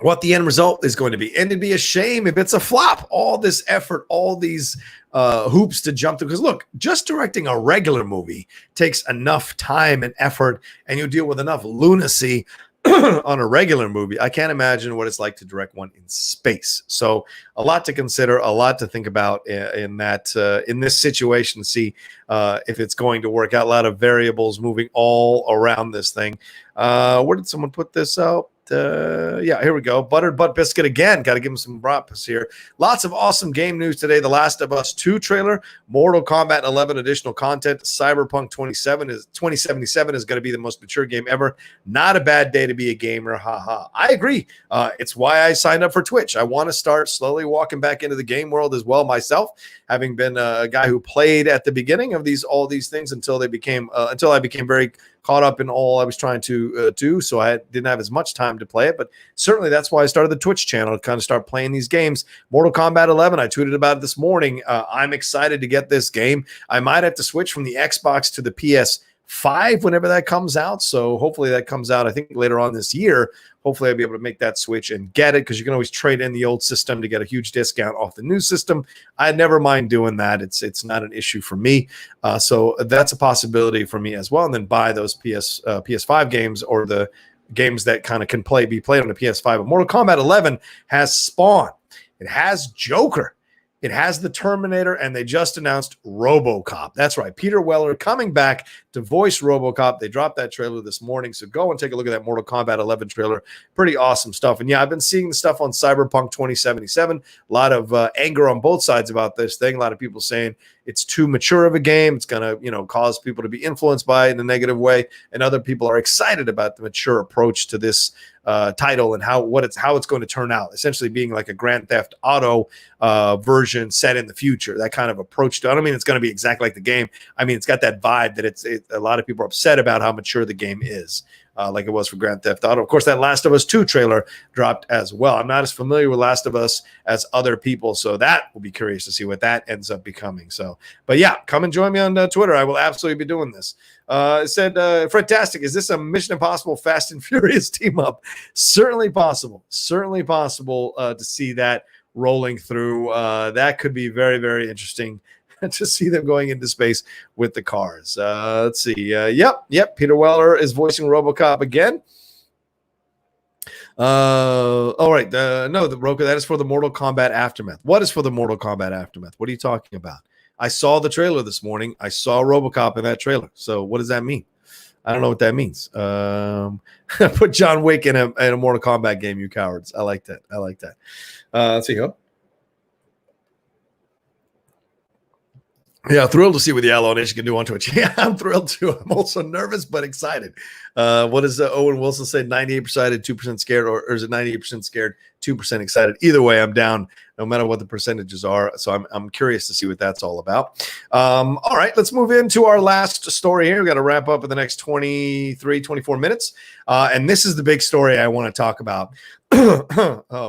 what the end result is going to be. And it'd be a shame if it's a flop. All this effort, all these hoops to jump through. Because look, just directing a regular movie takes enough time and effort, and you deal with enough lunacy on a regular movie. I can't imagine what it's like to direct one in space. So a lot to consider, a lot to think about in this situation. See if it's going to work out. A lot of variables moving all around this thing. Where did someone put this out? Yeah, here we go. Buttered Butt Biscuit again. Got to give him some props here. Lots of awesome game news today. The Last of Us 2 trailer, Mortal Kombat 11 additional content, Cyberpunk 2077 is going to be the most mature game ever. Not a bad day to be a gamer. Haha. I agree. It's why I signed up for Twitch. I want to start slowly walking back into the game world as well myself, having been a guy who played at the beginning of all these things until I became very caught up in all I was trying to do, so I didn't have as much time to play it, but certainly that's why I started the Twitch channel to kind of start playing these games. Mortal Kombat 11, I tweeted about it this morning. I'm excited to get this game. I might have to switch from the Xbox to the PS5 whenever that comes out, so hopefully that comes out, I think, later on this year. Hopefully I'll be able to make that switch and get it, because you can always trade in the old system to get a huge discount off the new system. I never mind doing that. It's not an issue for me. So that's a possibility for me as well. And then buy those PS5 games, or the games that kind of can be played on the PS5. But Mortal Kombat 11 has Spawn. It has Joker. It has the Terminator, and they just announced RoboCop. That's right. Peter Weller coming back to voice RoboCop. They dropped that trailer this morning, so go and take a look at that Mortal Kombat 11 trailer. Pretty awesome stuff. And yeah, I've been seeing the stuff on Cyberpunk 2077. A lot of anger on both sides about this thing. A lot of people saying it's too mature of a game. It's going to, cause people to be influenced by it in a negative way. And other people are excited about the mature approach to this title and how it's going to turn out. Essentially being like a Grand Theft Auto version set in the future. That kind of approach to it. I don't mean it's going to be exactly like the game. I mean, it's got that vibe that a lot of people are upset about how mature the game is. like it was for Grand Theft Auto. Of course, that Last of Us 2 trailer dropped as well. I'm not as familiar with Last of Us as other people, so that will be curious to see what that ends up becoming. So, but yeah, come and join me on Twitter. I will absolutely be doing this. It said, Fantastic. Is this a Mission Impossible Fast and Furious team up? Certainly possible. Certainly possible to see that rolling through. That could be very, very interesting to see them going into space with the cars. Let's see. Yep. Peter Weller is voicing RoboCop again. All right. No, the Rocha, that is for the Mortal Kombat Aftermath. What is for the Mortal Kombat Aftermath? What are you talking about? I saw the trailer this morning. I saw RoboCop in that trailer. So what does that mean? I don't know what that means. Put John Wick in a Mortal Kombat game, you cowards. I like that. Let's see. Yeah, thrilled to see what the Outlaw Nation can do on Twitch. Yeah, I'm thrilled too. I'm also nervous but excited. What does Owen Wilson say? 98% excited, 2% scared, or is it 98% scared, 2% excited? Either way, I'm down no matter what the percentages are. So I'm curious to see what that's all about. All right, let's move into our last story here. We've got to wrap up in the next 23, 24 minutes. And this is the big story I want to talk about.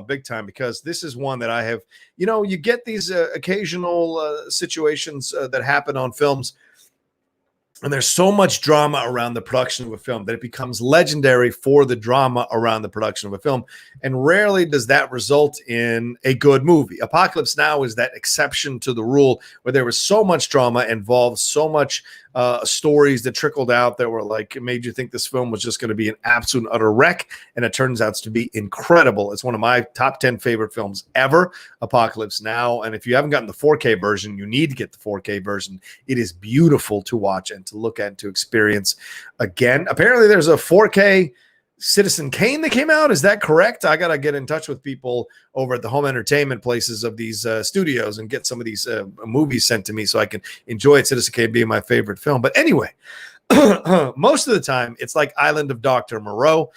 Big time, because this is one that I have, you get these occasional situations that happen on films, and there's so much drama around the production of a film that it becomes legendary for the drama around the production of a film. And rarely does that result in a good movie. Apocalypse Now is that exception to the rule, where there was so much drama involved, so much stories that trickled out that were like, it made you think this film was just going to be an absolute utter wreck. And it turns out to be incredible. It's one of my top 10 favorite films ever, Apocalypse Now. And if you haven't gotten the 4K version, you need to get the 4K version. It is beautiful to watch and to look at and to experience again. Apparently there's a 4K Citizen Kane that came out. Is that correct? I got to get in touch with people over at the home entertainment places of these studios and get some of these movies sent to me so I can enjoy it. Citizen Kane being my favorite film. But anyway, most of the time it's like Island of Dr. Moreau,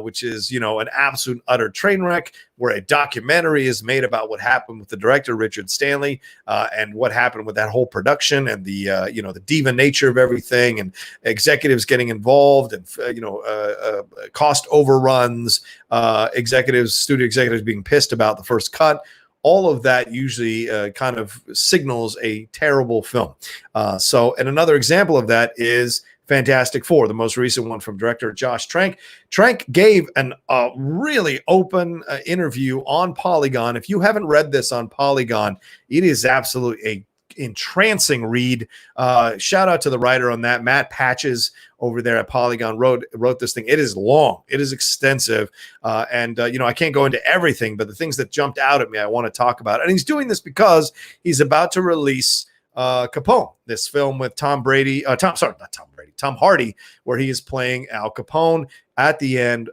which is, an absolute utter train wreck, where a documentary is made about what happened with the director, Richard Stanley, and what happened with that whole production, and the, the diva nature of everything, and executives getting involved, and, cost overruns, studio executives being pissed about the first cut. All of that usually kind of signals a terrible film. And another example of that is Fantastic Four, the most recent one from director Josh Trank. Trank gave a really open interview on Polygon. If you haven't read this on Polygon, it is absolutely a entrancing read. Shout out to the writer on that, Matt Patches over there at Polygon wrote this thing. It is long, it is extensive, and I can't go into everything, but the things that jumped out at me I want to talk about. And he's doing this because he's about to release Capone, this film with Tom Hardy, where he is playing Al Capone at the end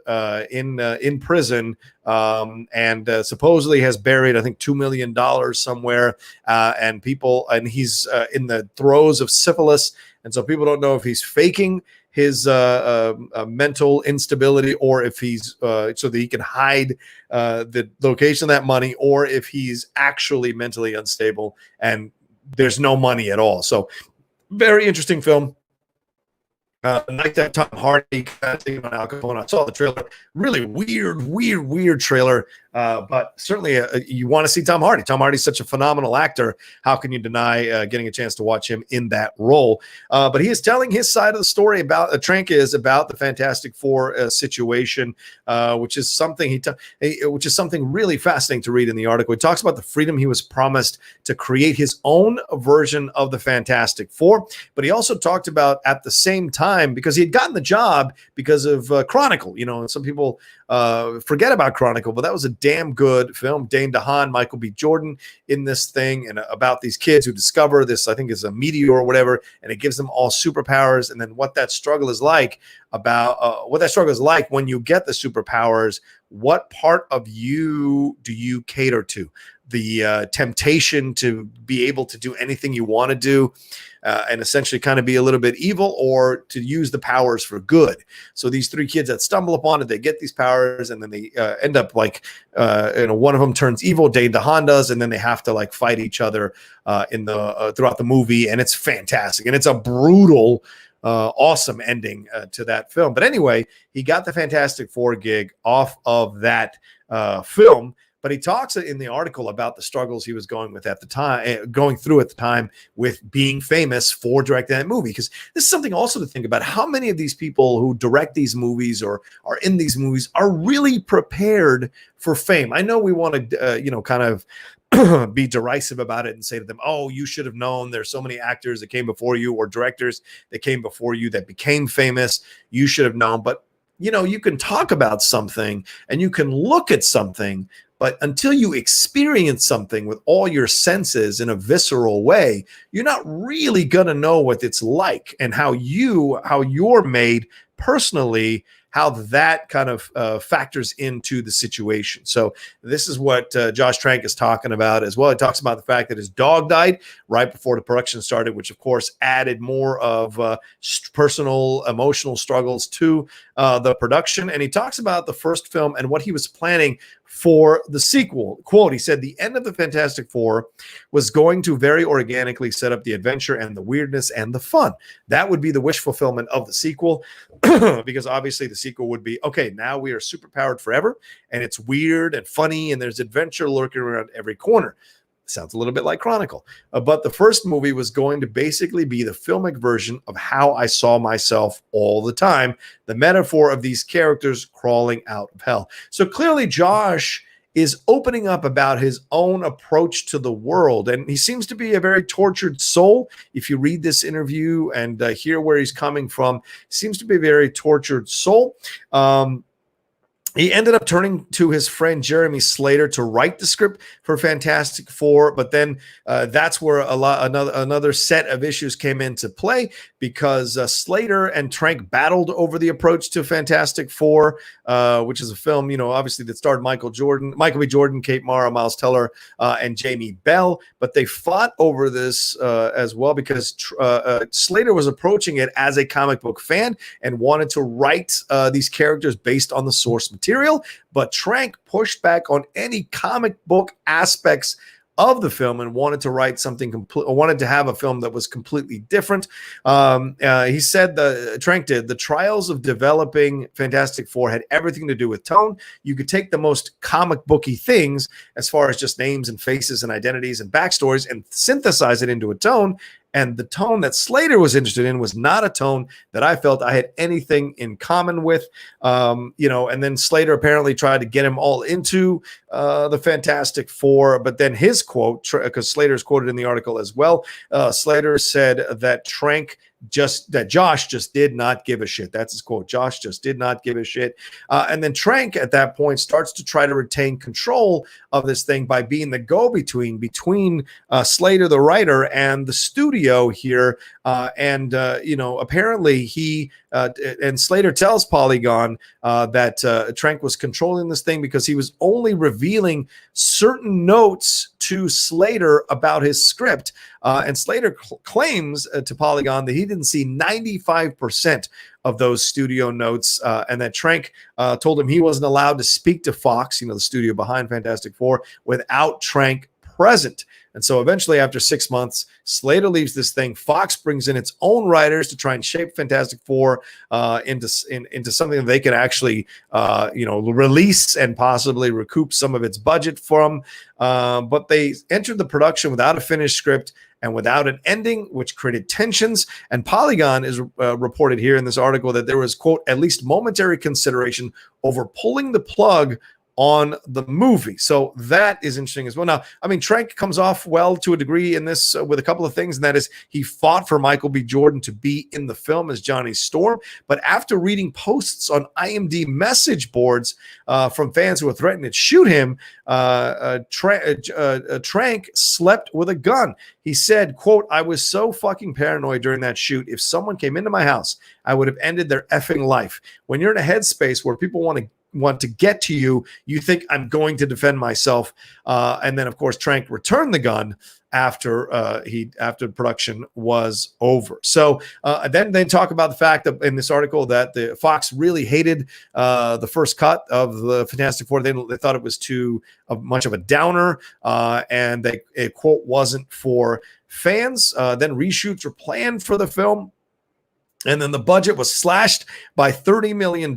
in prison, and supposedly has buried, I think, $2 million somewhere, and he's in the throes of syphilis, and so people don't know if he's faking his mental instability, or if he's so that he can hide the location of that money, or if he's actually mentally unstable and there's no money at all. So very interesting film. Like that Tom Hardy kind of thing on Al Capone. I saw the trailer. Really weird trailer. But certainly you want to see Tom Hardy. Tom Hardy's such a phenomenal actor. How can you deny getting a chance to watch him in that role? But he is telling his side of the story about Trank is about the Fantastic Four situation, which is something which is something really fascinating to read in the article. He talks about the freedom he was promised to create his own version of the Fantastic Four, but he also talked about at the same time, because he had gotten the job because of Chronicle, and some people forget about Chronicle, but that was a damn good film. Dane DeHaan, Michael B. Jordan in this thing, and about these kids who discover this, I think is a meteor or whatever, and it gives them all superpowers, and then what that struggle is like when you get the superpowers. What part of you do you cater to? The temptation to be able to do anything you want to do, and essentially kind of be a little bit evil, or to use the powers for good. So these three kids that stumble upon it, they get these powers, and then they end up like, one of them turns evil, Dane DeHaan does, and then they have to like fight each other in the throughout the movie, and it's fantastic, and it's a brutal awesome ending to that film. But anyway, he got the Fantastic Four gig off of that film. But he talks in the article about the struggles he was going through at the time with being famous for directing that movie. Because this is something also to think about. How many of these people who direct these movies or are in these movies are really prepared for fame? I know we want to, kind of be derisive about it and say to them, oh, you should have known there's so many actors that came before you or directors that came before you that became famous. You should have known. But, you can talk about something and you can look at something, but until you experience something with all your senses in a visceral way, you're not really going to know what it's like and how you're made personally, how that kind of factors into the situation. So this is what Josh Trank is talking about as well. He talks about the fact that his dog died right before the production started, which of course added more of personal, emotional struggles to the production. And he talks about the first film and what he was planning for the sequel. Quote, he said, the end of the Fantastic Four was going to very organically set up the adventure and the weirdness and the fun. That would be the wish fulfillment of the sequel, because obviously the sequel would be, okay, now we are superpowered forever, and it's weird and funny, and there's adventure lurking around every corner. Sounds a little bit like Chronicle. But the first movie was going to basically be the filmic version of how I saw myself all the time, the metaphor of these characters crawling out of hell. So clearly Josh is opening up about his own approach to the world. And he seems to be a very tortured soul. If you read this interview and hear where he's coming from, seems to be a very tortured soul. He ended up turning to his friend Jeremy Slater to write the script for Fantastic Four, but then that's where another set of issues came into play, because Slater and Trank battled over the approach to Fantastic Four, which is a film, obviously that starred Michael B. Jordan, Kate Mara, Miles Teller, and Jamie Bell. But they fought over this as well because Slater was approaching it as a comic book fan and wanted to write these characters based on the source material, but Trank pushed back on any comic book aspects of the film and wanted to write something wanted to have a film that was completely different. He said Trank did the trials of developing Fantastic Four had everything to do with tone. You could take the most comic booky things as far as just names and faces and identities and backstories and synthesize it into a tone. And the tone that Slater was interested in was not a tone that I felt I had anything in common with, and then Slater apparently tried to get him all into the Fantastic Four. But then his quote, because Slater's quoted in the article as well, Slater said that Josh just did not give a shit. That's his quote. Josh just did not give a shit. And then Trank at that point starts to try to retain control of this thing by being the go-between between Slater, the writer, and the studio here. Apparently he and Slater tells Polygon that Trank was controlling this thing because he was only revealing certain notes to Slater about his script. And Slater claims to Polygon that he didn't see 95% of those studio notes, and that Trank told him he wasn't allowed to speak to Fox, the studio behind Fantastic Four, without Trank present. And so eventually, after 6 months, Slater leaves this thing. Fox brings in its own writers to try and shape Fantastic Four into something that they can actually, release and possibly recoup some of its budget from. But they entered the production without a finished script and without an ending, which created tensions. And Polygon is reported here in this article that there was, quote, at least momentary consideration over pulling the plug on the movie. So that is interesting as well. Now, Trank comes off well to a degree in this with a couple of things, and that is he fought for Michael B. Jordan to be in the film as Johnny Storm. But after reading posts on IMDb message boards from fans who were threatening to shoot him, Trank slept with a gun. He said, quote, I was so fucking paranoid during that shoot. If someone came into my house, I would have ended their effing life. When you're in a headspace where people want to get to you, you think I'm going to defend myself. And then, of course, Trank returned the gun after production was over. So then they talk about the fact that in this article that the Fox really hated the first cut of the Fantastic Four. They thought it was too much of a downer, and it, quote, wasn't for fans. Then reshoots were planned for the film. And then the budget was slashed by $30 million,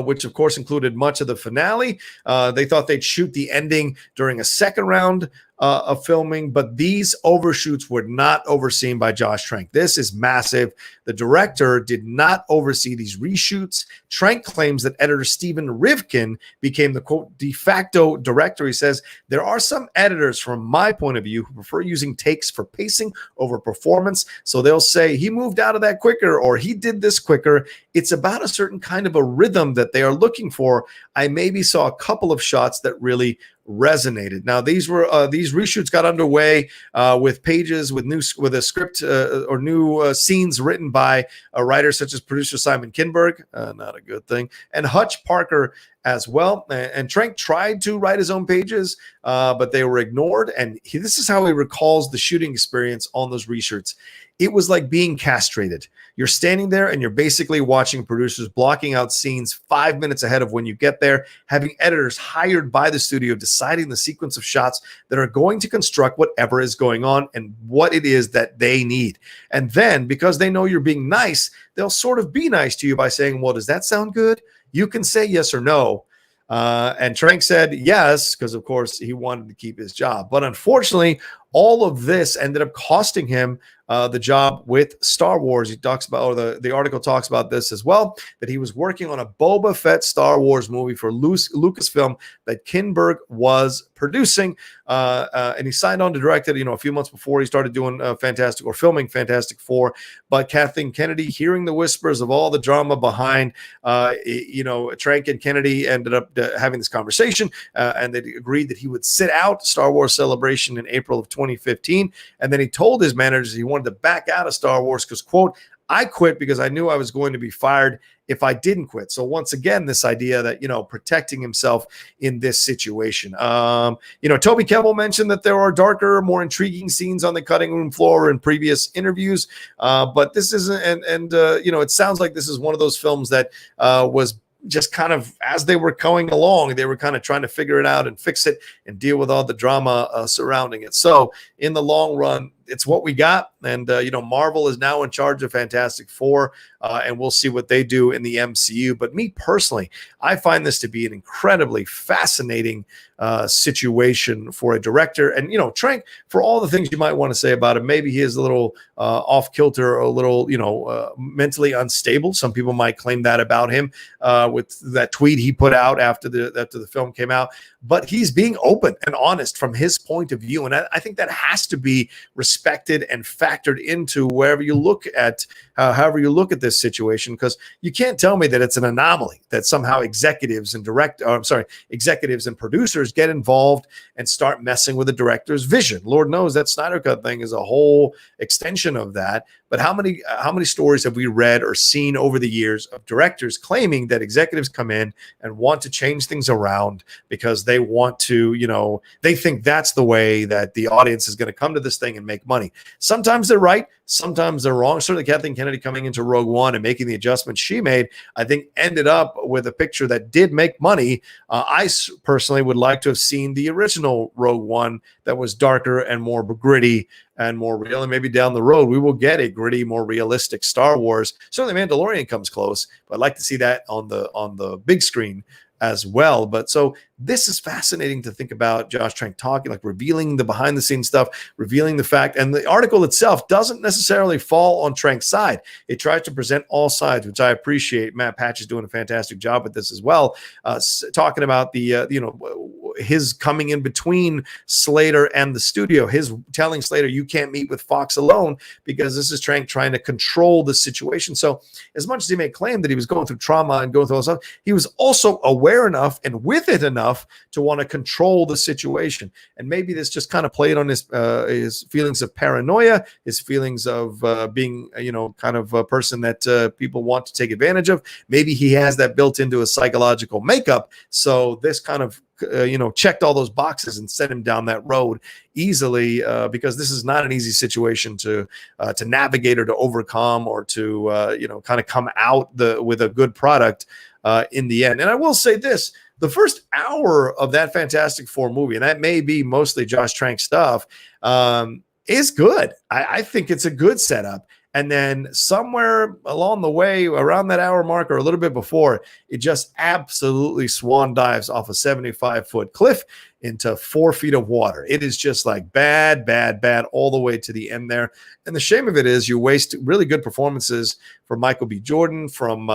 which of course included much of the finale. They thought they'd shoot the ending during a second round of filming, but these overshoots were not overseen by Josh Trank. This is massive. The director did not oversee these reshoots. Trank claims that editor Steven Rivkin became the quote de facto director. He says, there are some editors from my point of view who prefer using takes for pacing over performance. So they'll say he moved out of that quicker or he did this quicker. It's about a certain kind of a rhythm that they are looking for. I maybe saw a couple of shots that really resonated. Now these reshoots got underway with pages with a script or new scenes written by writers such as producer Simon Kinberg, not a good thing, and Hutch Parker as well. And Trank tried to write his own pages, but they were ignored. And this is how he recalls the shooting experience on those reshoots. It was like being castrated. You're standing there and you're basically watching producers blocking out scenes 5 minutes ahead of when you get there, having editors hired by the studio deciding the sequence of shots that are going to construct whatever is going on and what it is that they need. And then because they know you're being nice, they'll sort of be nice to you by saying, well, does that sound good? You can say yes or no. And Trank said yes, because of course he wanted to keep his job. But unfortunately, all of this ended up costing him the job with Star Wars. He talks about, or the article talks about this as well, that he was working on a Boba Fett Star Wars movie for Lucasfilm that Kinberg was producing. And he signed on to direct it, a few months before he started doing filming Fantastic Four. But Kathleen Kennedy, hearing the whispers of all the drama behind, Trank and Kennedy ended up having this conversation, and they agreed that he would sit out Star Wars Celebration in April of 2015. And then he told his managers he wanted to back out of Star Wars because, quote, I quit because I knew I was going to be fired if I didn't quit. So once again, this idea that, protecting himself in this situation. Toby Kebbell mentioned that there are darker, more intriguing scenes on the cutting room floor in previous interviews. But this isn't, it sounds like this is one of those films that was just kind of, as they were going along, they were kind of trying to figure it out and fix it and deal with all the drama surrounding it. So in the long run, it's what we got. And, Marvel is now in charge of Fantastic Four, and we'll see what they do in the MCU. But me personally, I find this to be an incredibly fascinating situation for a director. And, Trank, for all the things you might want to say about him, maybe he is a little off kilter, or a little, mentally unstable. Some people might claim that about him with that tweet he put out after the film came out. But he's being open and honest from his point of view. And I think that has to be respected and factored into wherever you look at, however you look at this situation, because you can't tell me that it's an anomaly that somehow executives and producers get involved and start messing with the director's vision. Lord knows that Snyder Cut thing is a whole extension of that. But how many stories have we read or seen over the years of directors claiming that executives come in and want to change things around because they want to, they think that's the way that the audience is going to come to this thing and make money. Sometimes they're right. Sometimes they're wrong. Certainly Kathleen Kennedy coming into Rogue One and making the adjustments she made, I think ended up with a picture that did make money. I personally would like to have seen the original Rogue One that was darker and more gritty and more real. And maybe down the road, we will get a gritty, more realistic Star Wars. Certainly Mandalorian comes close, but I'd like to see that on the big screen as well. But so this is fascinating to think about. Josh Trank talking, like revealing the behind the scenes stuff, revealing the fact, and the article itself doesn't necessarily fall on Trank's side. It tries to present all sides, which I appreciate. Matt Patch is doing a fantastic job with this as well, talking about the his coming in between Slater and the studio, his telling Slater, you can't meet with Fox alone because this is Trank trying to control the situation. So as much as he may claim that he was going through trauma and going through all this stuff, he was also aware enough and with it enough to want to control the situation. And maybe this just kind of played on his feelings of paranoia, his feelings of being, kind of a person that people want to take advantage of. Maybe he has that built into his psychological makeup. So this kind of checked all those boxes and sent him down that road easily, because this is not an easy situation to navigate or to overcome or to kind of come out with a good product in the end. And I will say this: the first hour of that Fantastic Four movie, and that may be mostly Josh Trank stuff, is good. I think it's a good setup. And then somewhere along the way, around that hour mark or a little bit before, it just absolutely swan dives off a 75-foot cliff into 4 feet of water. It is just like bad, bad, bad all the way to the end there. And the shame of it is you waste really good performances from Michael B. Jordan, from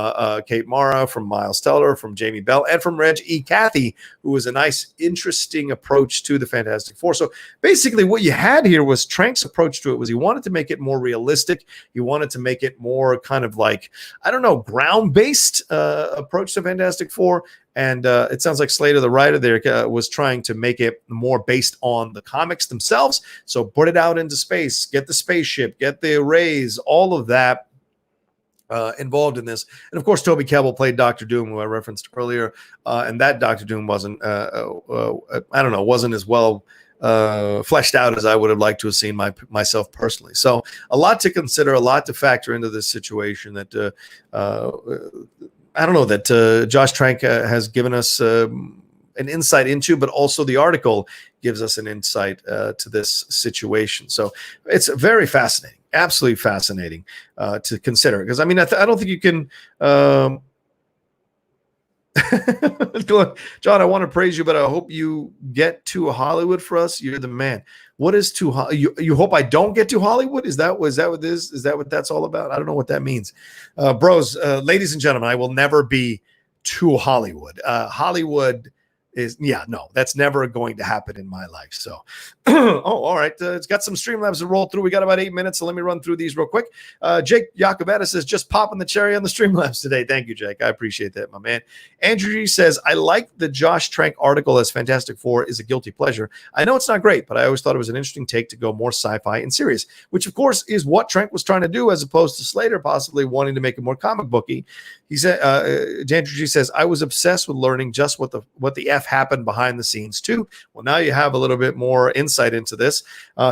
Kate Mara, from Miles Teller, from Jamie Bell, and from Reg E. Cathy, who was a nice, interesting approach to the Fantastic Four. So basically what you had here was Trank's approach to it was he wanted to make it more realistic. He wanted to make it more kind of like, I don't know, ground-based approach to Fantastic Four. And it sounds like Slater, the writer there, was trying to make it more based on the comics themselves. So put it out into space, get the spaceship, get the arrays, all of that involved in this. And of course, Toby Kebbell played Dr. Doom, who I referenced earlier. And that Dr. Doom wasn't, wasn't as well fleshed out as I would have liked to have seen myself personally. So a lot to consider, a lot to factor into this situation that I don't know that Josh Trank has given us an insight into, but also the article gives us an insight to this situation. So it's very fascinating, absolutely fascinating to consider. Because I mean, I don't think you can. John, I want to praise you, but I hope you get to Hollywood for us. You're the man. What is to you hope I don't get to Hollywood? Is that what this is that what that's all about? I don't know what that means. Bros, ladies and gentlemen, I will never be to Hollywood. Hollywood is that's never going to happen in my life. So all right, it's got some Streamlabs to roll through. We got about 8 minutes, so let me run through these real quick. Jake Jacobetta says, just popping the cherry on the Streamlabs today. Thank you, Jake. I appreciate that, my man. Andrew G says, I like the Josh Trank article as Fantastic Four is a guilty pleasure. I know it's not great, but I always thought it was an interesting take to go more sci-fi and serious, which of course is what Trank was trying to do, as opposed to Slater possibly wanting to make it more comic booky. He said, Andrew G says, I was obsessed with learning just what the F happened behind the scenes too. Well, now you have a little bit more insight into this.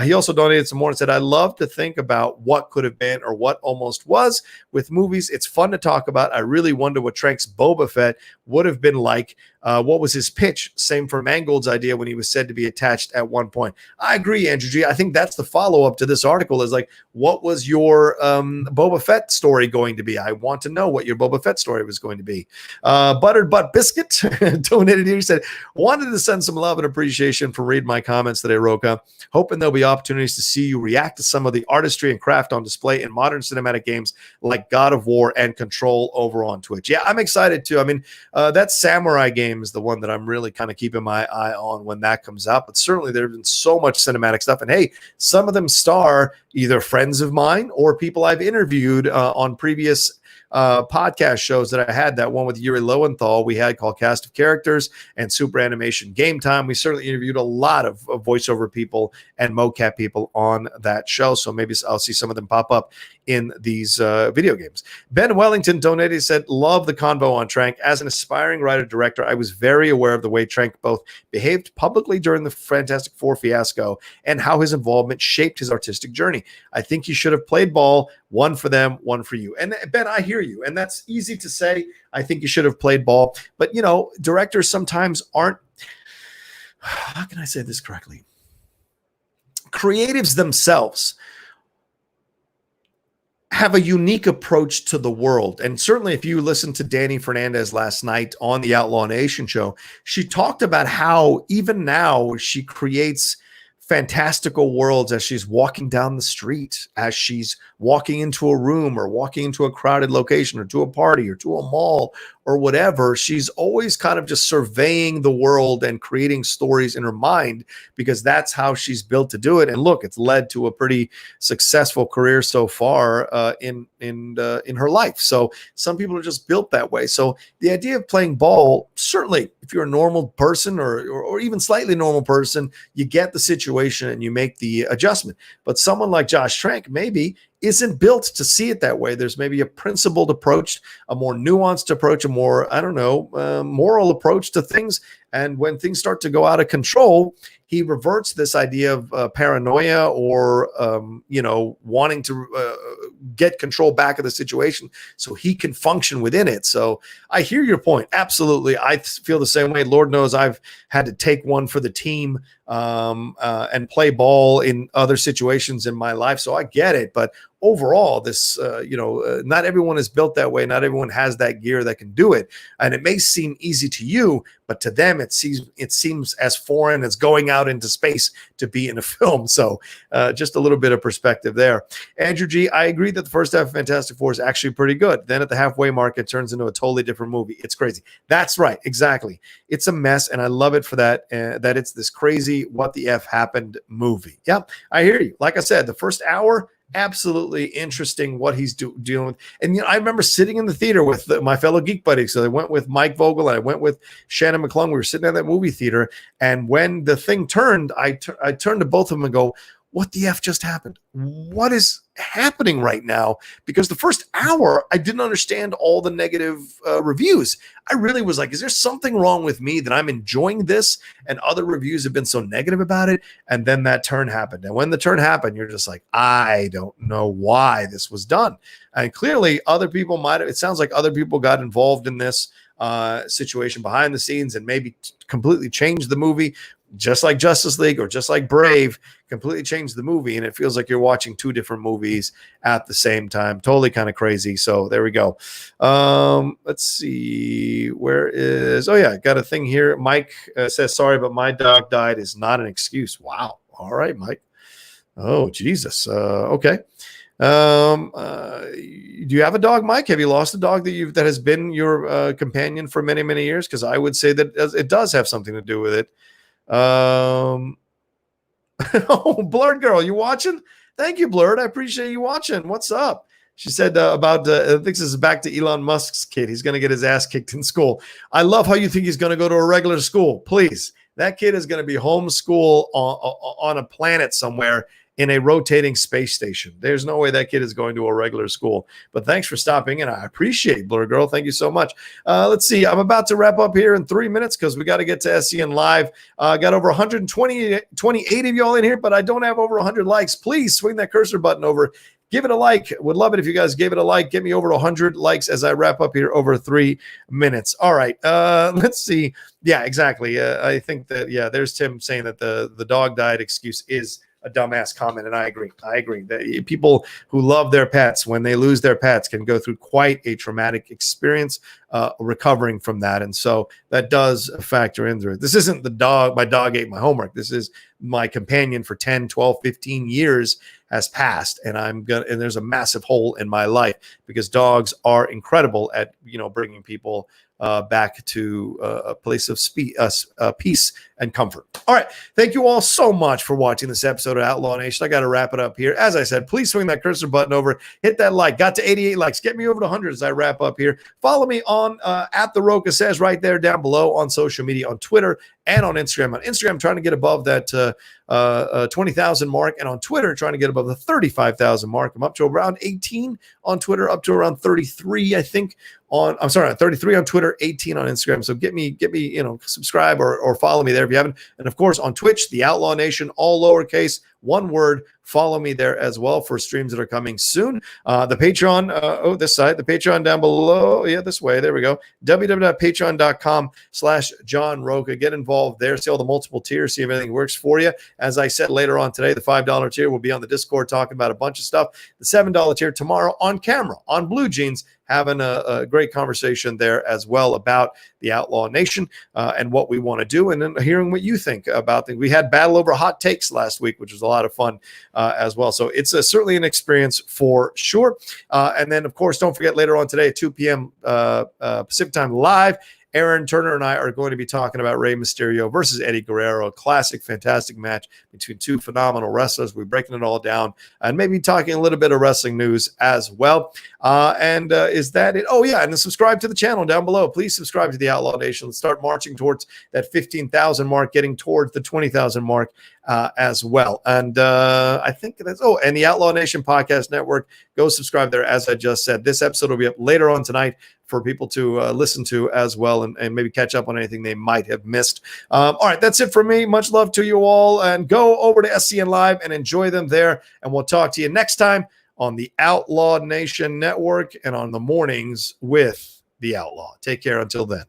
He also donated some more and said, I love to think about what could have been or what almost was with movies. It's fun to talk about. I really wonder what Trank's Boba Fett would have been like. What was his pitch? Same for Mangold's idea when he was said to be attached at one point. I agree, Andrew G. I think that's the follow-up to this article is like, what was your Boba Fett story going to be? I want to know what your Boba Fett story was going to be. Buttered Butt Biscuit donated here. He said, wanted to send some love and appreciation for reading my comments today, Rocha. Hoping there'll be opportunities to see you react to some of the artistry and craft on display in modern cinematic games like God of War and Control over on Twitch. Yeah, I'm excited too. I mean, that Samurai game is the one that I'm really kind of keeping my eye on when that comes out. But certainly there's been so much cinematic stuff. And hey, some of them star either friends of mine or people I've interviewed on previous podcast shows that I had. That one with Yuri Lowenthal we had called Cast of Characters and Super Animation Game Time. We certainly interviewed a lot of voiceover people and mocap people on that show. So maybe I'll see some of them pop up in these video games. Ben Wellington donated, said, love the convo on Trank. As an aspiring writer-director, I was very aware of the way Trank both behaved publicly during the Fantastic Four fiasco and how his involvement shaped his artistic journey. I think he should have played ball, one for them, one for you. And Ben, I hear you. And that's easy to say. I think you should have played ball. But, you know, directors sometimes aren't, how can I say this correctly? Creatives themselves have a unique approach to the world. And certainly if you listen to Danny Fernandez last night on the Outlaw Nation show, she talked about how even now she creates fantastical worlds as she's walking down the street, as she's walking into a room or walking into a crowded location or to a party or to a mall or whatever. She's always kind of just surveying the world and creating stories in her mind because that's how she's built to do it. And look, it's led to a pretty successful career so far in her life. So some people are just built that way. So the idea of playing ball, certainly if you're a normal person or even slightly normal person, you get the situation and you make the adjustment. But someone like Josh Trank maybe isn't built to see it that way. There's maybe a principled approach, a more nuanced approach, a more, moral approach to things. And when things start to go out of control, he reverts this idea of paranoia or, wanting to get control back of the situation so he can function within it. So I hear your point. Absolutely. I feel the same way. Lord knows I've had to take one for the team and play ball in other situations in my life. So I get it. But overall, this, not everyone is built that way. Not everyone has that gear that can do it. And it may seem easy to you, but to them, it seems as foreign as going out into space to be in a film. So just a little bit of perspective there. Andrew G, I agree that the first half of Fantastic Four is actually pretty good. Then at the halfway mark, it turns into a totally different movie. It's crazy. That's right. Exactly. It's a mess. And I love it for that, that it's this crazy what the F happened movie. Yeah, I hear you. Like I said, the first hour, absolutely interesting what he's dealing with. And I remember sitting in the theater with my fellow geek buddies. So I went with Mike Vogel and I went with Shannon McClung. We were sitting at that movie theater, and when the thing turned, I turned to both of them and go, what the F just happened? What is happening right now? Because the first hour, I didn't understand all the negative reviews. I really was like, is there something wrong with me that I'm enjoying this and other reviews have been so negative about it? And then that turn happened. And when the turn happened, you're just like, I don't know why this was done. And clearly other people it sounds like other people got involved in this situation behind the scenes and maybe completely changed the movie, just like Justice League or just like Brave, completely changed the movie. And it feels like you're watching two different movies at the same time. Totally kind of crazy. So there we go. Let's see. Where is, got a thing here. Mike says, sorry, but my dog died is not an excuse. Wow. All right, Mike. Oh, Jesus. Okay. Do you have a dog, Mike? Have you lost a dog that has been your companion for many, many years? Because I would say that it does have something to do with it. Oh, Blurred Girl, you watching? Thank you, Blurred. I appreciate you watching. What's up? She said about, I think this is back to Elon Musk's kid. He's going to get his ass kicked in school. I love how you think he's going to go to a regular school. Please. That kid is going to be homeschool on a planet somewhere in a rotating space station. There's no way that kid is going to a regular school. But thanks for stopping in. I appreciate Blur Girl. Thank you so much. Let's see. I'm about to wrap up here in 3 minutes because we got to get to SCN Live. Got over 128 of y'all in here, but I don't have over 100 likes. Please swing that cursor button over. Give it a like. Would love it if you guys gave it a like. Get me over 100 likes as I wrap up here over 3 minutes. All right. Let's see. Yeah, exactly. I think that, there's Tim saying that the dog died excuse is a dumbass comment, and I agree. I agree that people who love their pets, when they lose their pets, can go through quite a traumatic experience recovering from that, and so that does factor into it. This isn't my dog ate my homework. This is my companion for 10, 12, 15 years has passed, and there's a massive hole in my life because dogs are incredible at bringing people back to a place of peace and comfort. All right. Thank you all so much for watching this episode of Outlaw Nation. I got to wrap it up here. As I said, please swing that cursor button over, hit that like. Got to 88 likes. Get me over to 100 as I wrap up here. Follow me on at the Rocha Says right there down below on social media, on Twitter and on Instagram. On Instagram, trying to get above that 20,000 mark, and on Twitter, trying to get above the 35,000 mark. I'm up to around 18 on Twitter, up to around 33, I think. On 33 on Twitter, 18 on Instagram. So get me, subscribe or follow me there if you haven't. And of course on Twitch, the Outlaw Nation, all lowercase, one word. Follow me there as well for streams that are coming soon. The Patreon, this side, the Patreon down below. Yeah, this way. There we go. www.patreon.com/John Rocha. Get involved there. See all the multiple tiers. See if anything works for you. As I said later on today, the $5 tier will be on the Discord talking about a bunch of stuff. The $7 tier tomorrow on camera on Blue Jeans, having a great conversation there as well about the Outlaw Nation and what we want to do, and then hearing what you think about things. We had Battle Over Hot Takes last week, which was a lot of fun as well. So it's certainly an experience for sure. And then, of course, don't forget later on today at 2 p.m. Pacific time live, Aaron Turner and I are going to be talking about Rey Mysterio versus Eddie Guerrero, a classic, fantastic match between two phenomenal wrestlers. We're breaking it all down and maybe talking a little bit of wrestling news as well. Is that it? Oh, yeah. And then subscribe to the channel down below. Please subscribe to the Outlaw Nation. Let's start marching towards that 15,000 mark, getting towards the 20,000 mark as well. And I think that's, and the Outlaw Nation Podcast Network, go subscribe there. As I just said, this episode will be up later on tonight for people to listen to as well, and maybe catch up on anything they might have missed. All right, that's it for me. Much love to you all, and go over to SCN Live and enjoy them there, and we'll talk to you next time on the Outlaw Nation Network and on the mornings with the Outlaw. Take care until then.